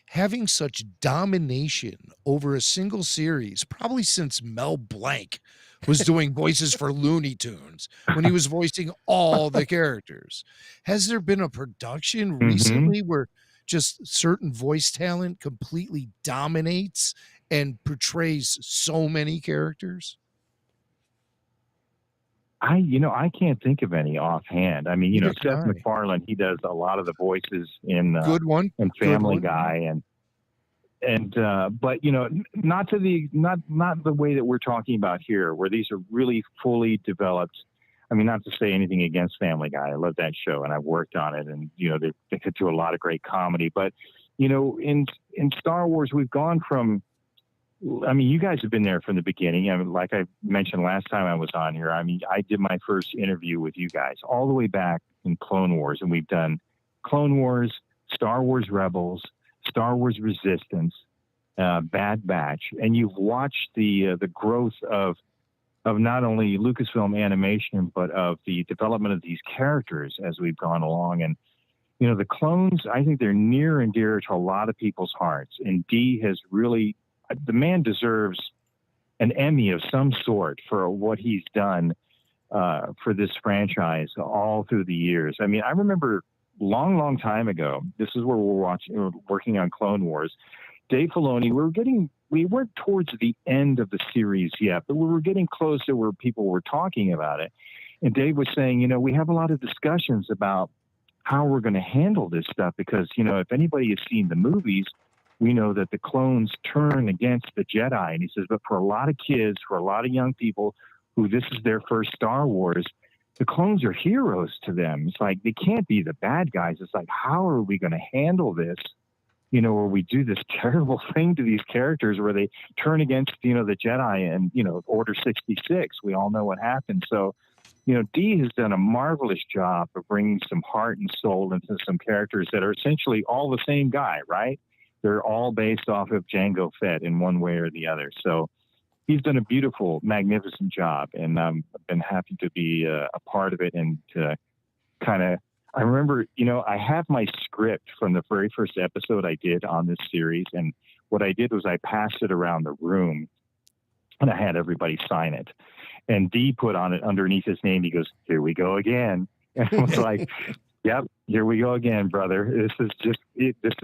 having such domination over a single series, probably since Mel Blanc was doing voices for Looney Tunes, when he was voicing all the characters. Has there been a production recently where just certain voice talent completely dominates and portrays so many characters? I can't think of any offhand. I mean, Seth MacFarlane, he does a lot of the voices in Good one and Family Guy, but not the way that we're talking about here, where these are really fully developed. I mean, not to say anything against Family Guy, I love that show and I've worked on it, and they could do a lot of great comedy. But in Star Wars, we've gone from, I mean, you guys have been there from the beginning. I mean, like I mentioned last time I was on here, I mean, I did my first interview with you guys all the way back in Clone Wars, and we've done Clone Wars, Star Wars Rebels, Star Wars Resistance, Bad Batch, and you've watched the growth of not only Lucasfilm animation, but of the development of these characters as we've gone along. And, you know, the clones, I think they're near and dear to a lot of people's hearts. And Dee has really, the man deserves an Emmy of some sort for what he's done for this franchise all through the years. I mean, I remember long time ago, this is where we're working on Clone Wars. Dave Filoni, we weren't towards the end of the series yet, but we were getting close to where people were talking about it. And Dave was saying, you know, we have a lot of discussions about how we're going to handle this stuff because, you know, if anybody has seen the movies, we know that the clones turn against the Jedi. And he says, but for a lot of kids, for a lot of young people who this is their first Star Wars, the clones are heroes to them. It's like, they can't be the bad guys. It's like, how are we going to handle this? You know, where we do this terrible thing to these characters where they turn against, you know, the Jedi and, you know, Order 66. We all know what happened. So, you know, Dee has done a marvelous job of bringing some heart and soul into some characters that are essentially all the same guy, right? They're all based off of Jango Fett in one way or the other. So he's done a beautiful, magnificent job. And I've been happy to be a part of it and to kind of, I remember, you know, I have my script from the very first episode I did on this series. And what I did was I passed it around the room and I had everybody sign it. And Dee put on it underneath his name. He goes, "Here we go again." And I was like, "Yep, here we go again, brother. This is just it. This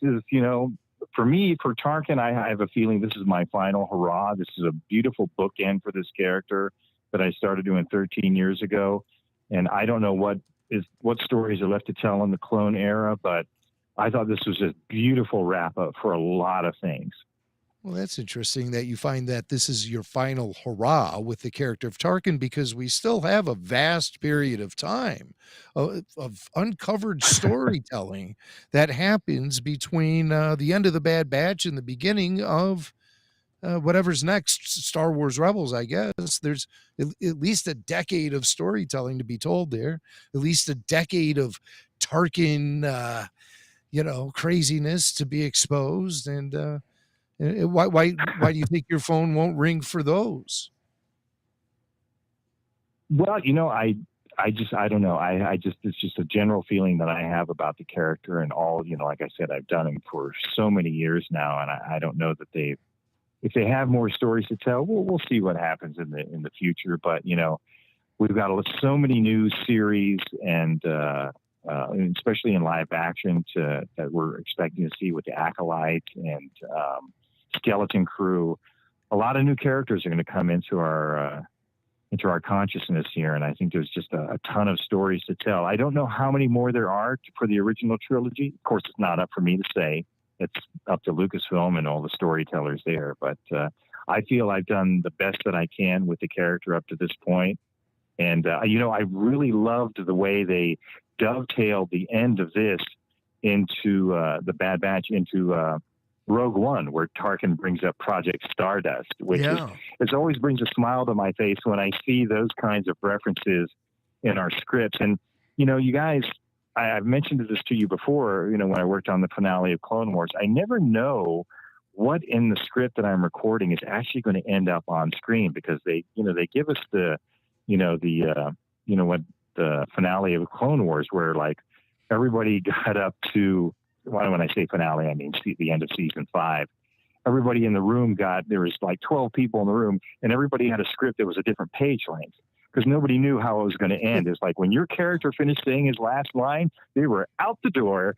is, you know, for me, for Tarkin, I have a feeling this is my final hurrah. This is a beautiful bookend for this character that I started doing 13 years ago. And I don't know what stories are left to tell in the clone era, but I thought this was a beautiful wrap up for a lot of things. Well, that's interesting that you find that this is your final hurrah with the character of Tarkin, because we still have a vast period of time of uncovered storytelling that happens between the end of the Bad Batch and the beginning of whatever's next, Star Wars Rebels, I guess. There's at least a decade of storytelling to be told there, at least a decade of Tarkin, you know, craziness to be exposed. And why do you think your phone won't ring for those? Well, you know, I don't know. It's just a general feeling that I have about the character and all, you know, like I said, I've done him for so many years now. And I don't know that if they have more stories to tell, we'll see what happens in the future. But, you know, we've got so many new series and especially in live action that we're expecting to see with the Acolyte and Skeleton Crew. A lot of new characters are going to come into our consciousness here, and I think there's just a ton of stories to tell. I don't know how many more there are for the original trilogy. Of course, it's not up for me to say. It's up to Lucasfilm and all the storytellers there. But I feel I've done the best that I can with the character up to this point. And, you know, I really loved the way they dovetailed the end of this into the Bad Batch into Rogue One, where Tarkin brings up Project Stardust, which it always brings a smile to my face when I see those kinds of references in our scripts. And, you know, you guys, I've mentioned this to you before, you know, when I worked on the finale of Clone Wars, I never know what in the script that I'm recording is actually going to end up on screen, because they give us the finale of Clone Wars where like everybody got up to, when I say finale, I mean the end of season 5. Everybody in the room there was like 12 people in the room, and everybody had a script that was a different page length, because nobody knew how it was going to end. It's like when your character finished saying his last line, they were out the door,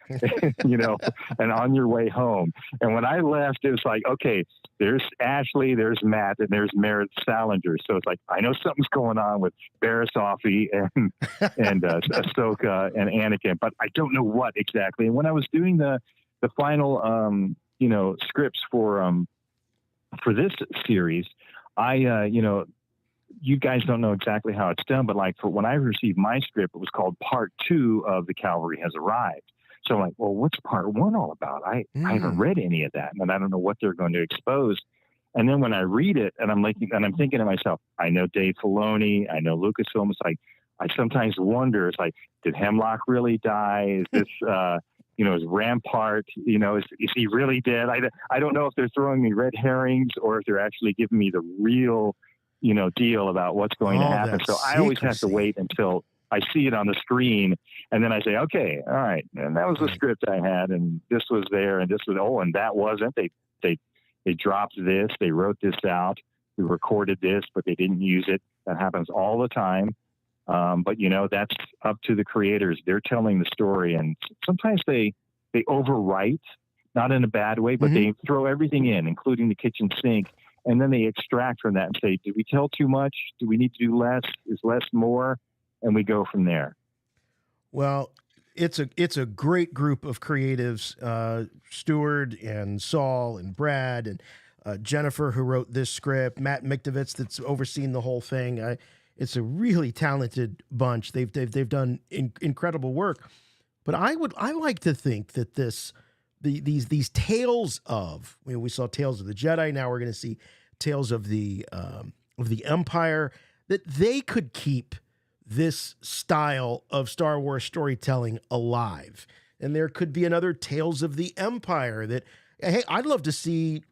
you know, and on your way home. And when I left, it was like, okay, there's Ashley, there's Matt, and there's Merritt Salinger. So it's like, I know something's going on with Barriss Offee and Ahsoka and Anakin, but I don't know what exactly. And when I was doing the final, you know, scripts for this series, you guys don't know exactly how it's done, but like for when I received my script, it was called Part 2 of The Cavalry Has Arrived. So I'm like, well, what's Part 1 all about? I haven't read any of that, and I don't know what they're going to expose. And then when I read it, and I'm thinking to myself, I know Dave Filoni, I know Lucasfilm. It's like I sometimes wonder, it's like, did Hemlock really die? Is this is Rampart, is he really dead? I don't know if they're throwing me red herrings or if they're actually giving me the real, deal about what's going to happen. that So I always have to secrecy. wait until I see it on the screen, and then I say, okay, all right, and that was the script I had, and this was there, and this was, and that wasn't. They dropped this, they wrote this out, we recorded this, but they didn't use it. That happens all the time. But that's up to the creators. They're telling the story, and sometimes they overwrite, not in a bad way, but they throw everything in, including the kitchen sink, and then they extract from that and say, did we tell too much? Do we need to do less? Is less more? And we go from there. Well, it's a great group of creatives, Stuart and Saul and Brad and Jennifer, who wrote this script, Matt Miktovitz, that's overseen the whole thing. It's a really talented bunch. They've done incredible work. But I like to think that these tales of, we saw Tales of the Jedi, now we're going to see Tales of the Empire, that they could keep this style of Star Wars storytelling alive. And there could be another Tales of the Empire that, hey, I'd love to see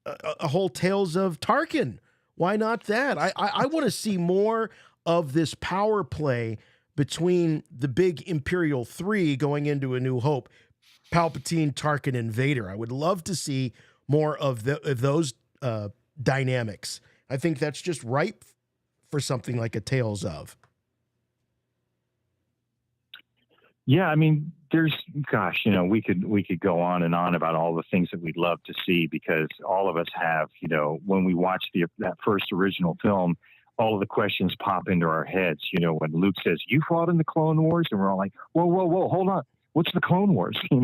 a whole Tales of Tarkin. Why not that? I want to see more of this power play between the big Imperial Three going into A New Hope, Palpatine, Tarkin, and Vader. I would love to see more of those dynamics. I think that's just ripe for something like a Tales of. Yeah, I mean, we could go on and on about all the things that we'd love to see, because all of us have, when we watch that first original film, all of the questions pop into our heads. When Luke says, "You fought in the Clone Wars," and we're all like, "Whoa, hold on, what's the Clone Wars?" We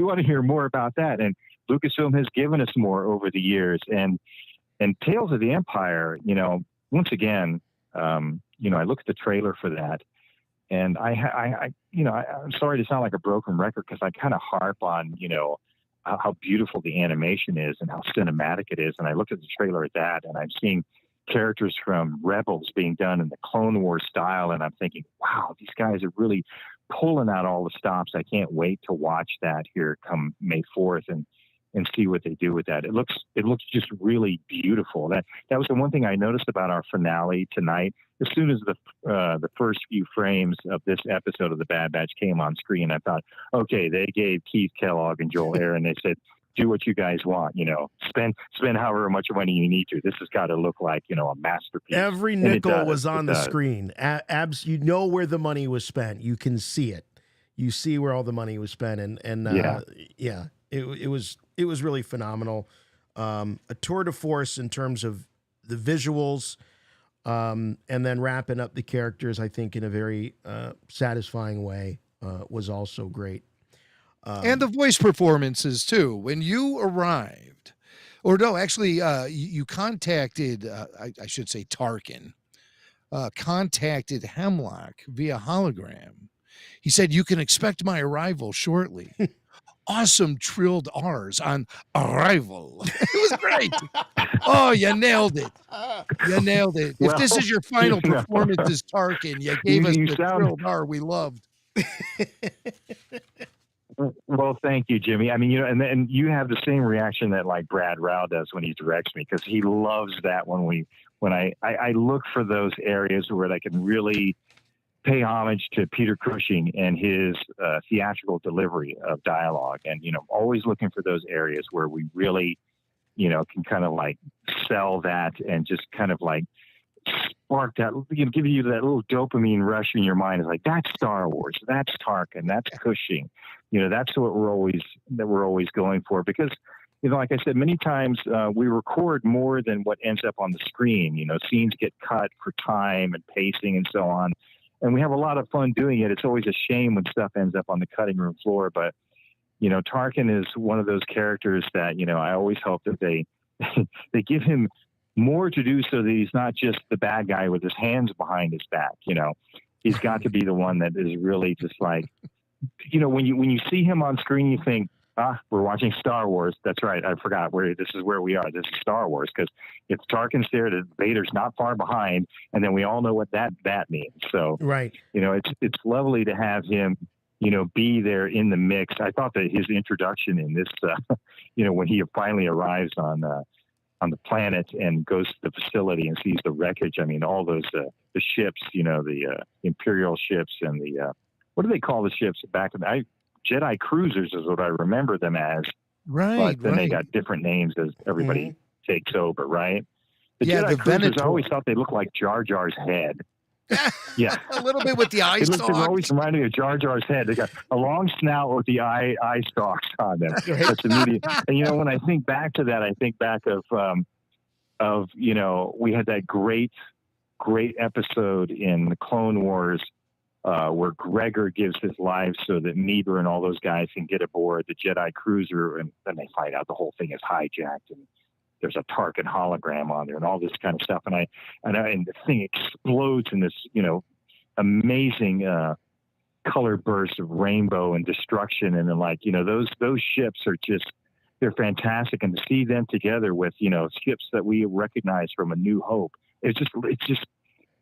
want to hear more about that. And Lucasfilm has given us more over the years. And Tales of the Empire, once again, I look at the trailer for that. And I'm sorry to sound like a broken record, because I kind of harp on, how beautiful the animation is and how cinematic it is. And I look at the trailer at that, and I'm seeing characters from Rebels being done in the Clone Wars style. And I'm thinking, wow, these guys are really pulling out all the stops. I can't wait to watch that here come May 4th and see what they do with that. It looks just really beautiful. That was the one thing I noticed about our finale tonight. As soon as the first few frames of this episode of The Bad Batch came on screen, I thought, okay, they gave Keith Kellogg and Joel Aaron, they said, do what you guys want, spend however much money you need to. This has got to look like, a masterpiece. Every nickel was on the screen. You know where the money was spent. You can see it. You see where all the money was spent. It was really phenomenal. A tour de force in terms of the visuals, and then wrapping up the characters, I think, in a very satisfying way, was also great. And the voice performances too. When you arrived, or no, actually, you contacted, I should say Tarkin, contacted Hemlock via hologram. He said, "You can expect my arrival shortly." Awesome trilled R's on arrival. It was great. Oh, you nailed it. You nailed it. If this is your final performance as Tarkin, you gave us the trilled R we loved. Well, thank you, Jimmy. I mean, and you have the same reaction that like Brad Rao does when he directs me, because he loves that when I look for those areas where I can really pay homage to Peter Cushing and his theatrical delivery of dialogue, and always looking for those areas where we really can kind of like sell that and just kind of like spark that, give you that little dopamine rush in your mind. It's like, that's Star Wars, that's Tarkin, that's Cushing. That's what we're always going for, because like I said, many times we record more than what ends up on the screen. Scenes get cut for time and pacing and so on. And we have a lot of fun doing it. It's always a shame when stuff ends up on the cutting room floor. But, Tarkin is one of those characters that, I always hope that they give him more to do, so that he's not just the bad guy with his hands behind his back. He's got to be the one that is really just like, when you see him on screen, you think, we're watching Star Wars. That's right. I forgot this is where we are. This is Star Wars. Because if Tarkin's there, Vader's not far behind, and then we all know what that means. So, right. It's lovely to have him be there in the mix. I thought that his introduction in this, when he finally arrives on the planet and goes to the facility and sees the wreckage. I mean, all those the ships, the Imperial ships and the what do they call the ships back in the Jedi cruisers is what I remember them as. Right. But then they got different names as everybody takes over, right? The Jedi the cruisers, Venator. I always thought they looked like Jar Jar's head. Yeah. A little bit with the eye It stalks. always reminded me of Jar Jar's head. They got a long snout with the eye stalks on them. That's immediate. And when I think back to that, I think back of we had that great episode in the Clone Wars where Gregor gives his life so that Meeber and all those guys can get aboard the Jedi cruiser, and then they find out the whole thing is hijacked and there's a Tarkin hologram on there and all this kind of stuff. And the thing explodes in this, amazing color burst of rainbow and destruction. And then those ships are they're fantastic. And to see them together with, ships that we recognize from A New Hope, it's just,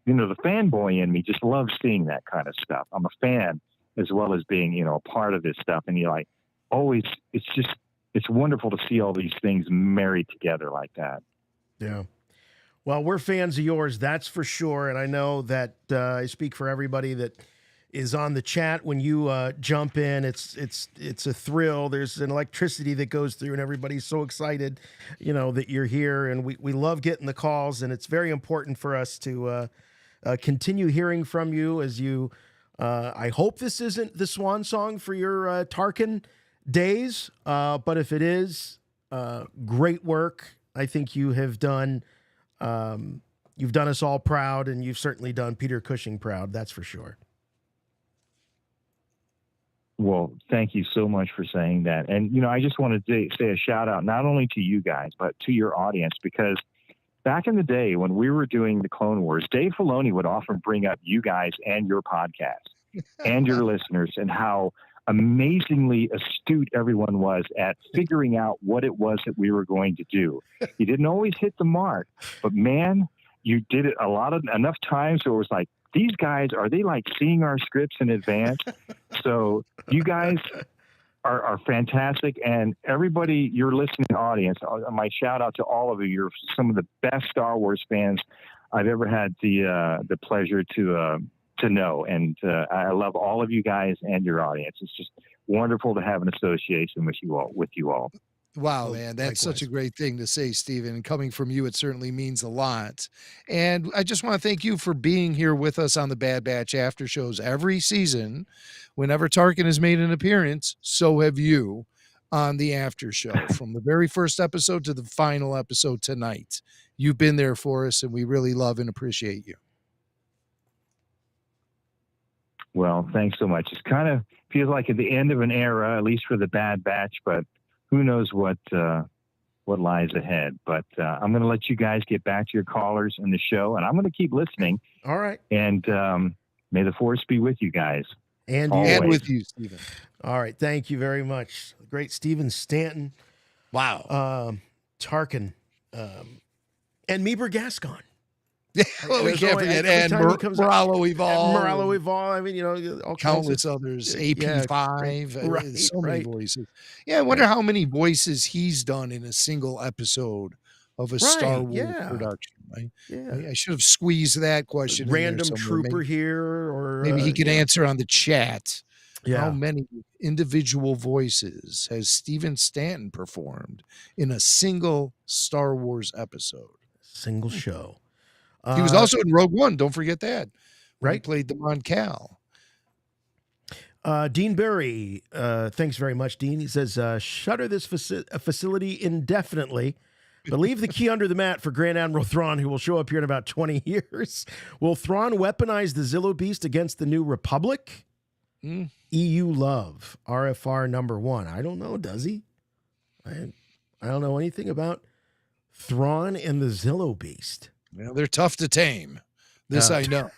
the fanboy in me just loves seeing that kind of stuff. I'm a fan as well as being, a part of this stuff. And you're always, it's wonderful to see all these things married together like that. Yeah. Well, we're fans of yours, that's for sure. And I know that I speak for everybody that is on the chat. When you jump in, it's a thrill. There's an electricity that goes through, and everybody's so excited, that you're here. And we love getting the calls, and it's very important for us to continue hearing from you as you. I hope this isn't the swan song for your Tarkin days, but if it is, great work. I think you have done. You've done us all proud, and you've certainly done Peter Cushing proud. That's for sure. Well, thank you so much for saying that. And, I just wanted to say a shout out, not only to you guys, but to your audience, because back in the day when we were doing the Clone Wars, Dave Filoni would often bring up you guys and your podcast and your listeners and how amazingly astute everyone was at figuring out what it was that we were going to do. You didn't always hit the mark, but man, you did it enough times where it was like, these guys, are they seeing our scripts in advance? So you guys are fantastic. And everybody, your listening audience, my shout out to all of you. You're some of the best Star Wars fans I've ever had the pleasure to know. And I love all of you guys and your audience. It's just wonderful to have an association with you all. Wow, man, that's such a great thing to say, Stephen. And coming from you, it certainly means a lot. And I just want to thank you for being here with us on the Bad Batch after shows every season. Whenever Tarkin has made an appearance, so have you on the after show. From the very first episode to the final episode tonight, you've been there for us, and we really love and appreciate you. Well, thanks so much. It kind of feels like at the end of an era, at least for the Bad Batch, but who knows what lies ahead. But I'm going to let you guys get back to your callers in the show, and I'm going to keep listening. All right. And may the force be with you guys. And with you, Stephen. All right. Thank you very much. Great Stephen Stanton. Wow. Tarkin. And Meeber Gascon. Well, we can't forget. And Moralo Evolve. Moralo Evolve. I mean, all countless others. AP5. Right, so many voices. Yeah, I wonder how many voices he's done in a single episode of a Star Wars production. Right? Yeah. I should have squeezed that question. Random trooper here, or maybe he could answer on the chat. Yeah. How many individual voices has Stephen Stanton performed in a single Star Wars episode? Single show. He was also in Rogue One. Don't forget that. Right. He played the Mon Cal. Dean Berry, thanks very much, Dean. He says, shutter this facility indefinitely, but leave the key under the mat for Grand Admiral Thrawn, who will show up here in about 20 years. Will Thrawn weaponize the Zillo Beast against the New Republic? EU Love, RFR #1. I don't know, does he? I don't know anything about Thrawn and the Zillo Beast. Well, they're tough to tame. This I know.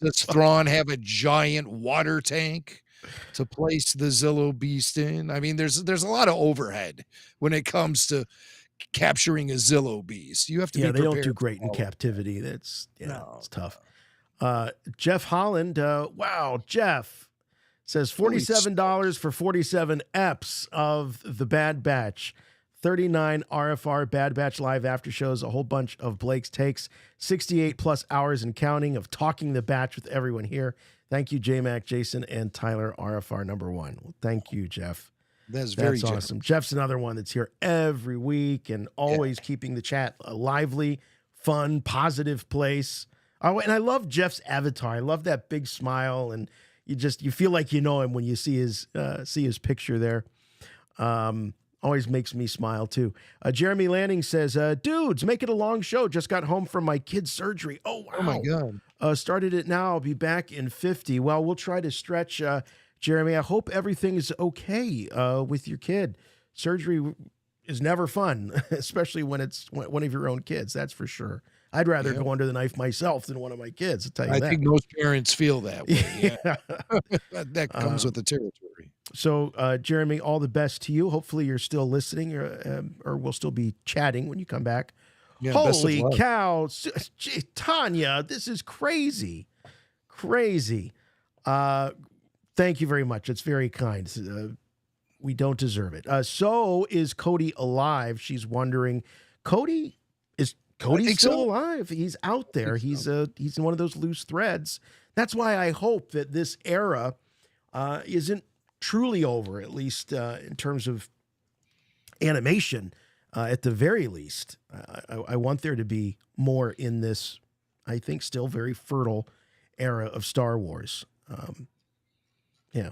Does Thrawn have a giant water tank to place the Zillo Beast in? I mean, there's a lot of overhead when it comes to capturing a Zillo Beast. You have to be prepared. They don't do great in captivity. That's it's tough. Jeff Holland, wow, Jeff Says $47 for 47 eps of The Bad Batch. 39 RFR Bad Batch live after shows, a whole bunch of Blake's takes, 68 plus hours and counting of talking the batch with everyone here. Thank you, J-Mac, Jason, and Tyler, RFR number 1. Well, thank you, Jeff. That's very awesome. Jeff's another one that's here every week and always keeping the chat a lively, fun, positive place. Oh, and I love Jeff's avatar. I love that big smile, and you feel like you know him when you see his picture there. Always makes me smile too. Jeremy Lanning says, dudes, make it a long show. Just got home from my kid's surgery. Oh, wow. Oh, my God. Started it now. I'll be back in 50. Well, we'll try to stretch, Jeremy. I hope everything is okay with your kid. Surgery is never fun, especially when it's one of your own kids. That's for sure. I'd rather go under the knife myself than one of my kids, I'll tell you that. I think most parents feel that way. Yeah. That comes with the territory. So, Jeremy, all the best to you. Hopefully you're still listening or we'll still be chatting when you come back. Yeah, holy cow. Tanya, this is crazy. Crazy. Thank you very much. It's very kind. We don't deserve it. So is Cody alive? She's wondering. Cody's still alive. He's out there. He's in one of those loose threads. That's why I hope that this era isn't truly over, at least in terms of animation, at the very least. I want there to be more in this, I think, still very fertile era of Star Wars. Yeah.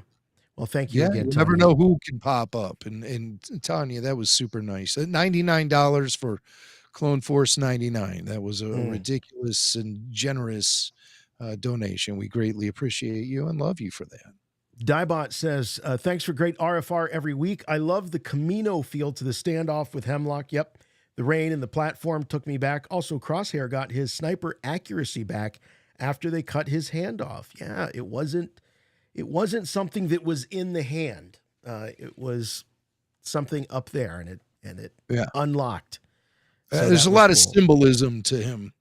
Well, thank you again, you Tanya. never know who can pop up. And Tanya, that was super nice. $99 for Clone Force 99. That was a ridiculous and generous donation. We greatly appreciate you and love you for that. Dybot says, thanks for great RFR every week. I love the Camino feel to the standoff with Hemlock. Yep. The rain and the platform took me back. Also, Crosshair got his sniper accuracy back after they cut his hand off. Yeah, it wasn't something that was in the hand. It was something up there, and it unlocked. So there's a lot of symbolism to him,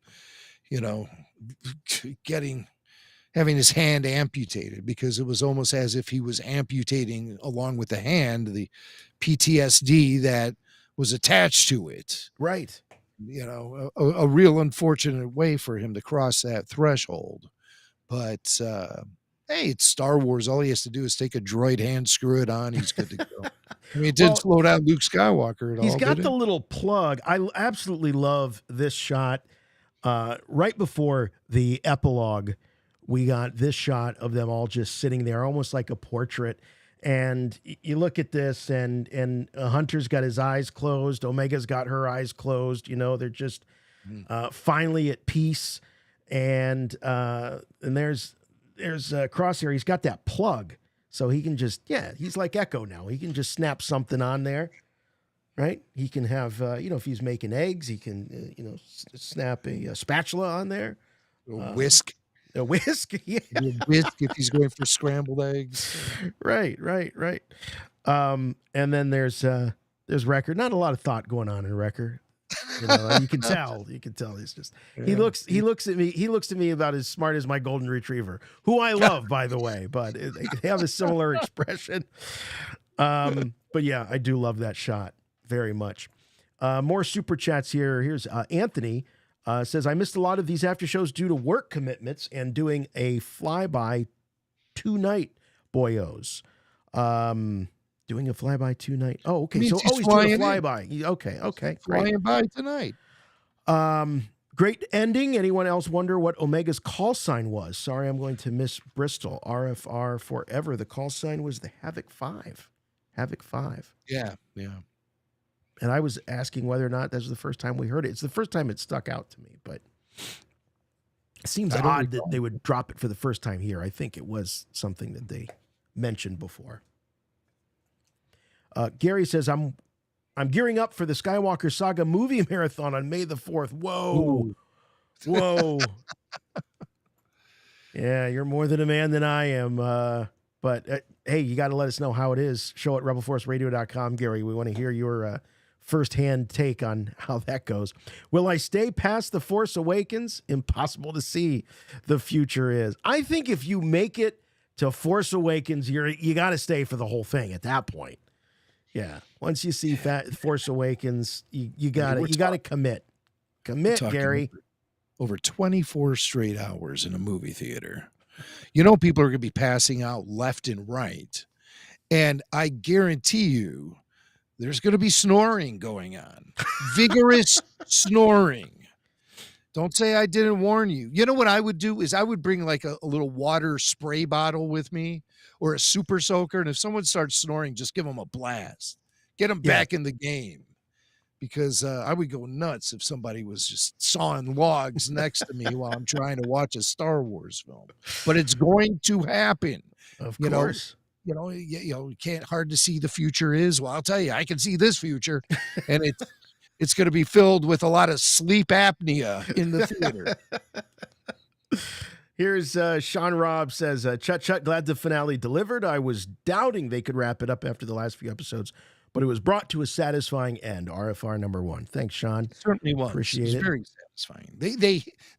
having his hand amputated, because it was almost as if he was amputating along with the hand, the PTSD that was attached to it. Right. A real unfortunate way for him to cross that threshold. But, hey, it's Star Wars. All he has to do is take a droid hand, screw it on. He's good to go. I mean, it didn't slow down Luke Skywalker at all. He's got the little plug. I absolutely love this shot. Right before the epilogue, we got this shot of them all just sitting there, almost like a portrait. And you look at this, and Hunter's got his eyes closed. Omega's got her eyes closed. They're just finally at peace. And there's Crosshair. He's got that plug, so he can just he's like Echo now. He can just snap something on there, right? He can have if he's making eggs, he can snap a spatula on there, a whisk. A whisk, yeah. A whisk if he's going for scrambled eggs. Right. And then there's Wrecker. Not a lot of thought going on in Wrecker. You can tell. He's just he looks at me. He looks to me about as smart as my golden retriever, who I love, by the way. But they have a similar expression. But yeah, I do love that shot very much. More super chats here. Here's Anthony. Says, I missed a lot of these after shows due to work commitments and doing a flyby tonight, boyos. Doing a flyby tonight. Oh, okay. So he's doing a flyby. Okay. Flying by tonight. Great ending. Anyone else wonder what Omega's call sign was? Sorry, I'm going to miss Bristol. RFR forever. The call sign was the Havoc 5. Havoc 5. Yeah. And I was asking whether or not that was the first time we heard it. It's the first time it stuck out to me, but it seems odd that they would drop it for the first time here. I think it was something that they mentioned before. Gary says, I'm gearing up for the Skywalker Saga movie marathon on May the 4th. Whoa. Yeah, you're more than a man than I am. But hey, you got to let us know how it is. Show at rebelforceradio.com, Gary. We want to hear your firsthand take on how that goes. Will I stay past The Force Awakens? Impossible to see. The future is. I think if you make it till Force Awakens. You got to stay for the whole thing at that point. Yeah, once you see Force Awakens, you got to commit, Gary. Over 24 straight hours in a movie theater. You know, people are going to be passing out left and right, and I guarantee you, there's going to be snoring going on, vigorous snoring. Don't say I didn't warn you. You know what I would do is I would bring like a little water spray bottle with me or a super soaker. And if someone starts snoring, just give them a blast. Get them back in the game. Because I would go nuts if somebody was just sawing logs next to me while I'm trying to watch a Star Wars film. But it's going to happen. Of course. You can't hard to see the future is. Well, I'll tell you, I can see this future. And it's going to be filled with a lot of sleep apnea in the theater. Here's Sean Robb says, Chut, glad the finale delivered. I was doubting they could wrap it up after the last few episodes, but it was brought to a satisfying end. RFR number 1. Thanks, Sean. It certainly was. Appreciate it. Very satisfying.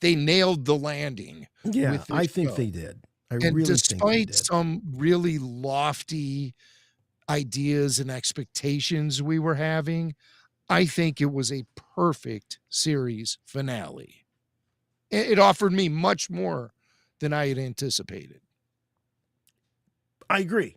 They nailed the landing. Yeah, I think they did. Despite some really lofty ideas and expectations we were having, I think it was a perfect series finale. It offered me much more than I had anticipated. I agree.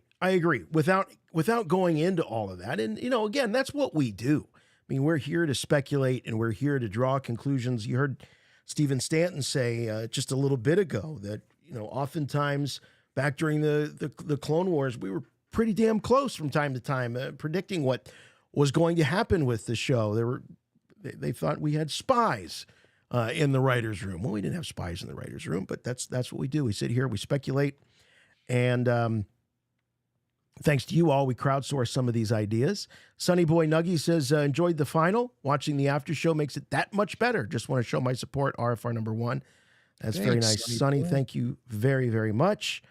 Without going into all of that. And, again, that's what we do. I mean, we're here to speculate and we're here to draw conclusions. You heard Stephen Stanton say just a little bit ago that, oftentimes back during the Clone Wars, we were pretty damn close from time to time predicting what was going to happen with the show. They thought we had spies in the writer's room. Well, we didn't have spies in the writer's room, but that's what we do. We sit here, we speculate, and thanks to you all, we crowdsource some of these ideas. Sonny Boy Nuggy says, enjoyed the final. Watching the after show makes it that much better. Just want to show my support, RFR number 1. That's very nice. Sonny, thank you very, very much.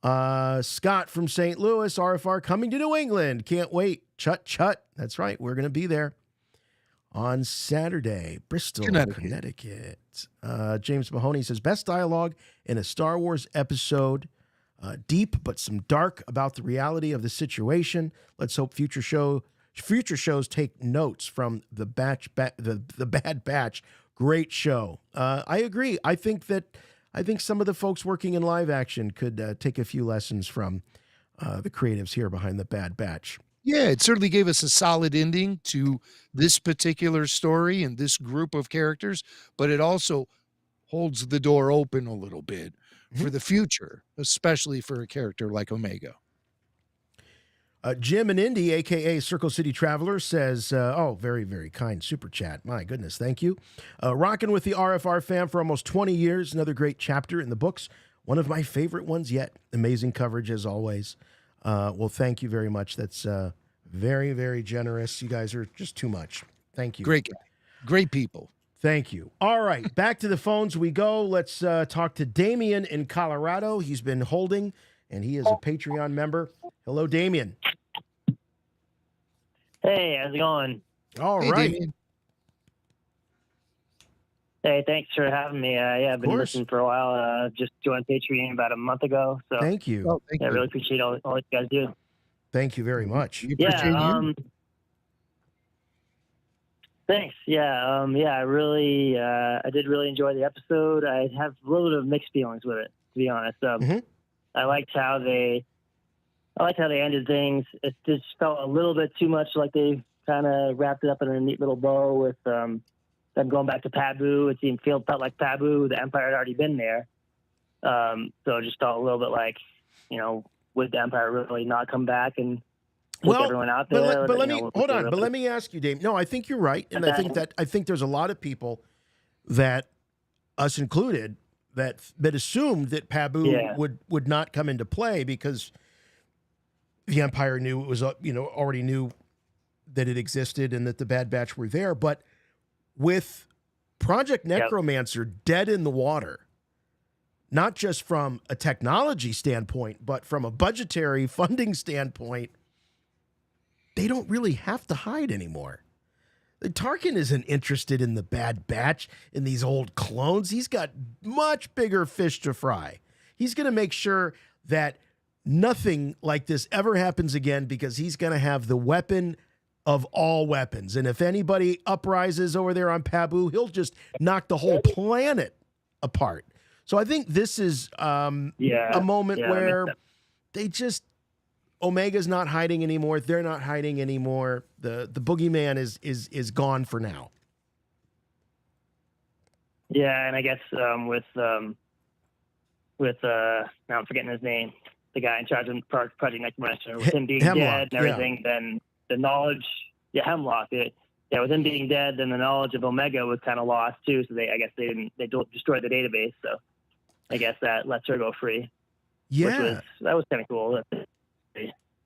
Scott from St. Louis, RFR coming to New England. Can't wait. Chut. That's right. We're going to be there on Saturday. Bristol, Connecticut. James Mahoney says, best dialogue in a Star Wars episode. Deep, but some dark about the reality of the situation. Let's hope future shows take notes from the Bad Batch. Great show. I agree. I think some of the folks working in live action could take a few lessons from the creatives here behind the Bad Batch. Yeah, it certainly gave us a solid ending to this particular story and this group of characters, but it also holds the door open a little bit for the future, especially for a character like Omega. Jim and Indy, a.k.a. Circle City Traveler, says, very, very kind super chat. My goodness, thank you. Rocking with the RFR fam for almost 20 years. Another great chapter in the books. One of my favorite ones yet. Amazing coverage as always. Well, thank you very much. That's very, very generous. You guys are just too much. Thank you. Great guy. Great people. Thank you. All right, back to the phones we go. Let's talk to Damien in Colorado. He's been holding, and he is a Patreon member. Hello, Damien. Hey, how's it going? All right. Damien. Hey, thanks for having me. I've been listening for a while. Just joined Patreon about a month ago. So thank you. I really appreciate all you guys do. Thank you very much. Thanks. I did really enjoy the episode. I have a little bit of mixed feelings with it, to be honest. I liked how they ended things. It just felt a little bit too much like they kind of wrapped it up in a neat little bow with them going back to Pabu. It felt like Pabu, the Empire had already been there. So it just felt a little bit like, would the Empire really not come back and take everyone out there? But let me ask you, Dave. No, I think you're right, and I think there's a lot of people that, us included, that assumed that Pabu would not come into play because the Empire knew it was already knew that it existed and that the Bad Batch were there. But with Project Necromancer dead in the water, not just from a technology standpoint, but from a budgetary funding standpoint, they don't really have to hide anymore. Tarkin isn't interested in the Bad Batch, in these old clones. He's got much bigger fish to fry. He's going to make sure that nothing like this ever happens again, because he's going to have the weapon of all weapons. And if anybody uprises over there on Pabu, he'll just knock the whole planet apart. So I think this is a moment where they just, Omega's not hiding anymore. They're not hiding anymore. The boogeyman is gone for now. Yeah, and I guess now I'm forgetting his name, the guy in charge of Project Necromancer, with him being dead and everything, then the knowledge, Hemlock, with him being dead, then the knowledge of Omega was kind of lost too. So I guess they destroyed the database. So I guess that lets her go free. Yeah, that was kind of cool.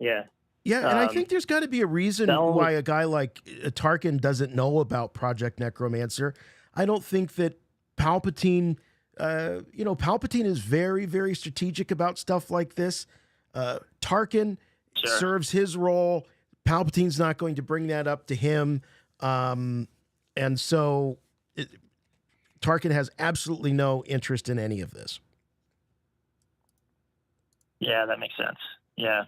Yeah. Yeah, and I think there's got to be a reason why a guy like Tarkin doesn't know about Project Necromancer. I don't think that Palpatine, Palpatine is very, very strategic about stuff like this. Tarkin serves his role. Palpatine's not going to bring that up to him. And so Tarkin has absolutely no interest in any of this. Yeah, that makes sense. Yeah.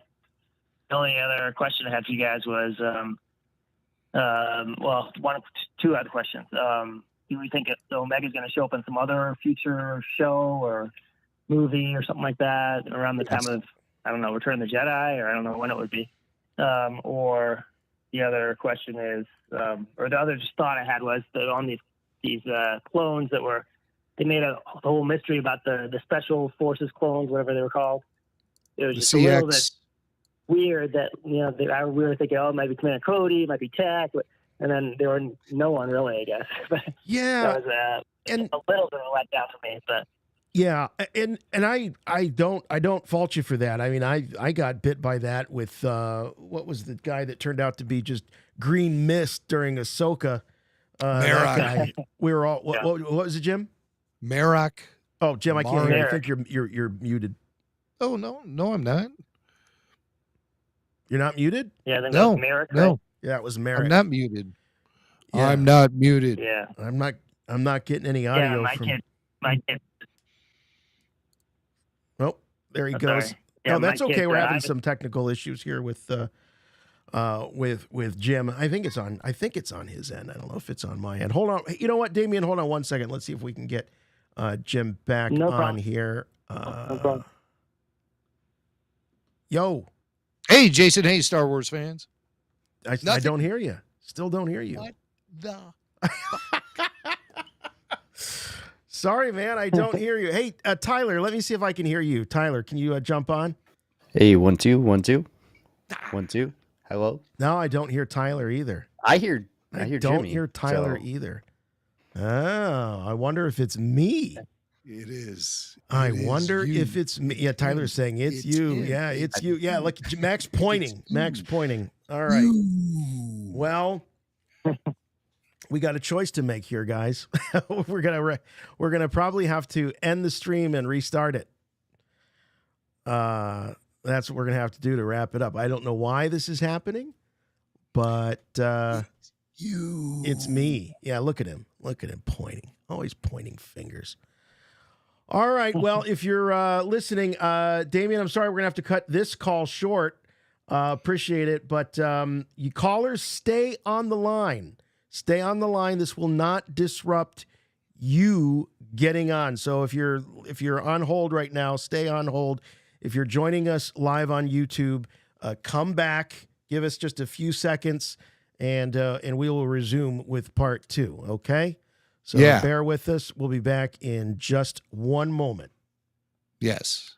The only other question I had for you guys was, two other questions. Do we think Omega's going to show up in some other future show or movie or something like that around the time of, I don't know, Return of the Jedi, or I don't know when it would be? Or the other question is, or the other just thought I had was that on these clones that they made a whole mystery about the Special Forces clones, whatever they were called. It was just a little bit weird that, we were thinking, it might be Commander Cody, it might be Tech, and then there were no one really, I guess. But yeah, that was a little bit of a letdown for me. But yeah, and I don't fault you for that. I mean, I got bit by that with what was the guy that turned out to be just green mist during Ahsoka? That guy. We were all what was it, Jim? Merrick. Oh, Jim, I can't hear you. I think you're muted. Oh no, I'm not. You're not muted? Yeah, then no, Merrick. No. Right? Yeah, it was Merrick. I'm not muted. Yeah. I'm not muted. Yeah. I'm not getting any audio from my kid. Oh, there he goes. Yeah, no, that's okay. Kid, We're having some technical issues here with Jim. I think it's on his end. I don't know if it's on my end. Hold on. You know what, Damien? Hold on one second. Let's see if we can get Jim back on here. No problem. Yo. Hey, Jason. Hey, Star Wars fans. I don't hear you. Still don't hear you. What the? Sorry, man. I don't hear you. Hey, Tyler, let me see if I can hear you. Tyler, can you jump on? Hey, 1 2 1 2 1 2. Hello. No, I don't hear Tyler either. I hear don't Jimmy, hear Tyler either. Oh, I wonder if it's me. It is. I wonder if it's me. Yeah, Tyler's saying it's you. Yeah, it's you. Yeah, look, Max pointing. Max pointing. All right. Well, we got a choice to make here, guys. we're gonna probably have to end the stream and restart it. That's what we're gonna have to do to wrap it up. I don't know why this is happening, but it's me. Yeah, look at him. Look at him pointing. Always pointing fingers. All right. Well, if you're listening, Damien, I'm sorry, we're gonna have to cut this call short. Appreciate it, but you callers, stay on the line. Stay on the line. This will not disrupt you getting on. So if you're on hold right now, stay on hold. If you're joining us live on YouTube, come back. Give us just a few seconds, and we will resume with part 2. Okay. So bear with us. We'll be back in just one moment. Yes.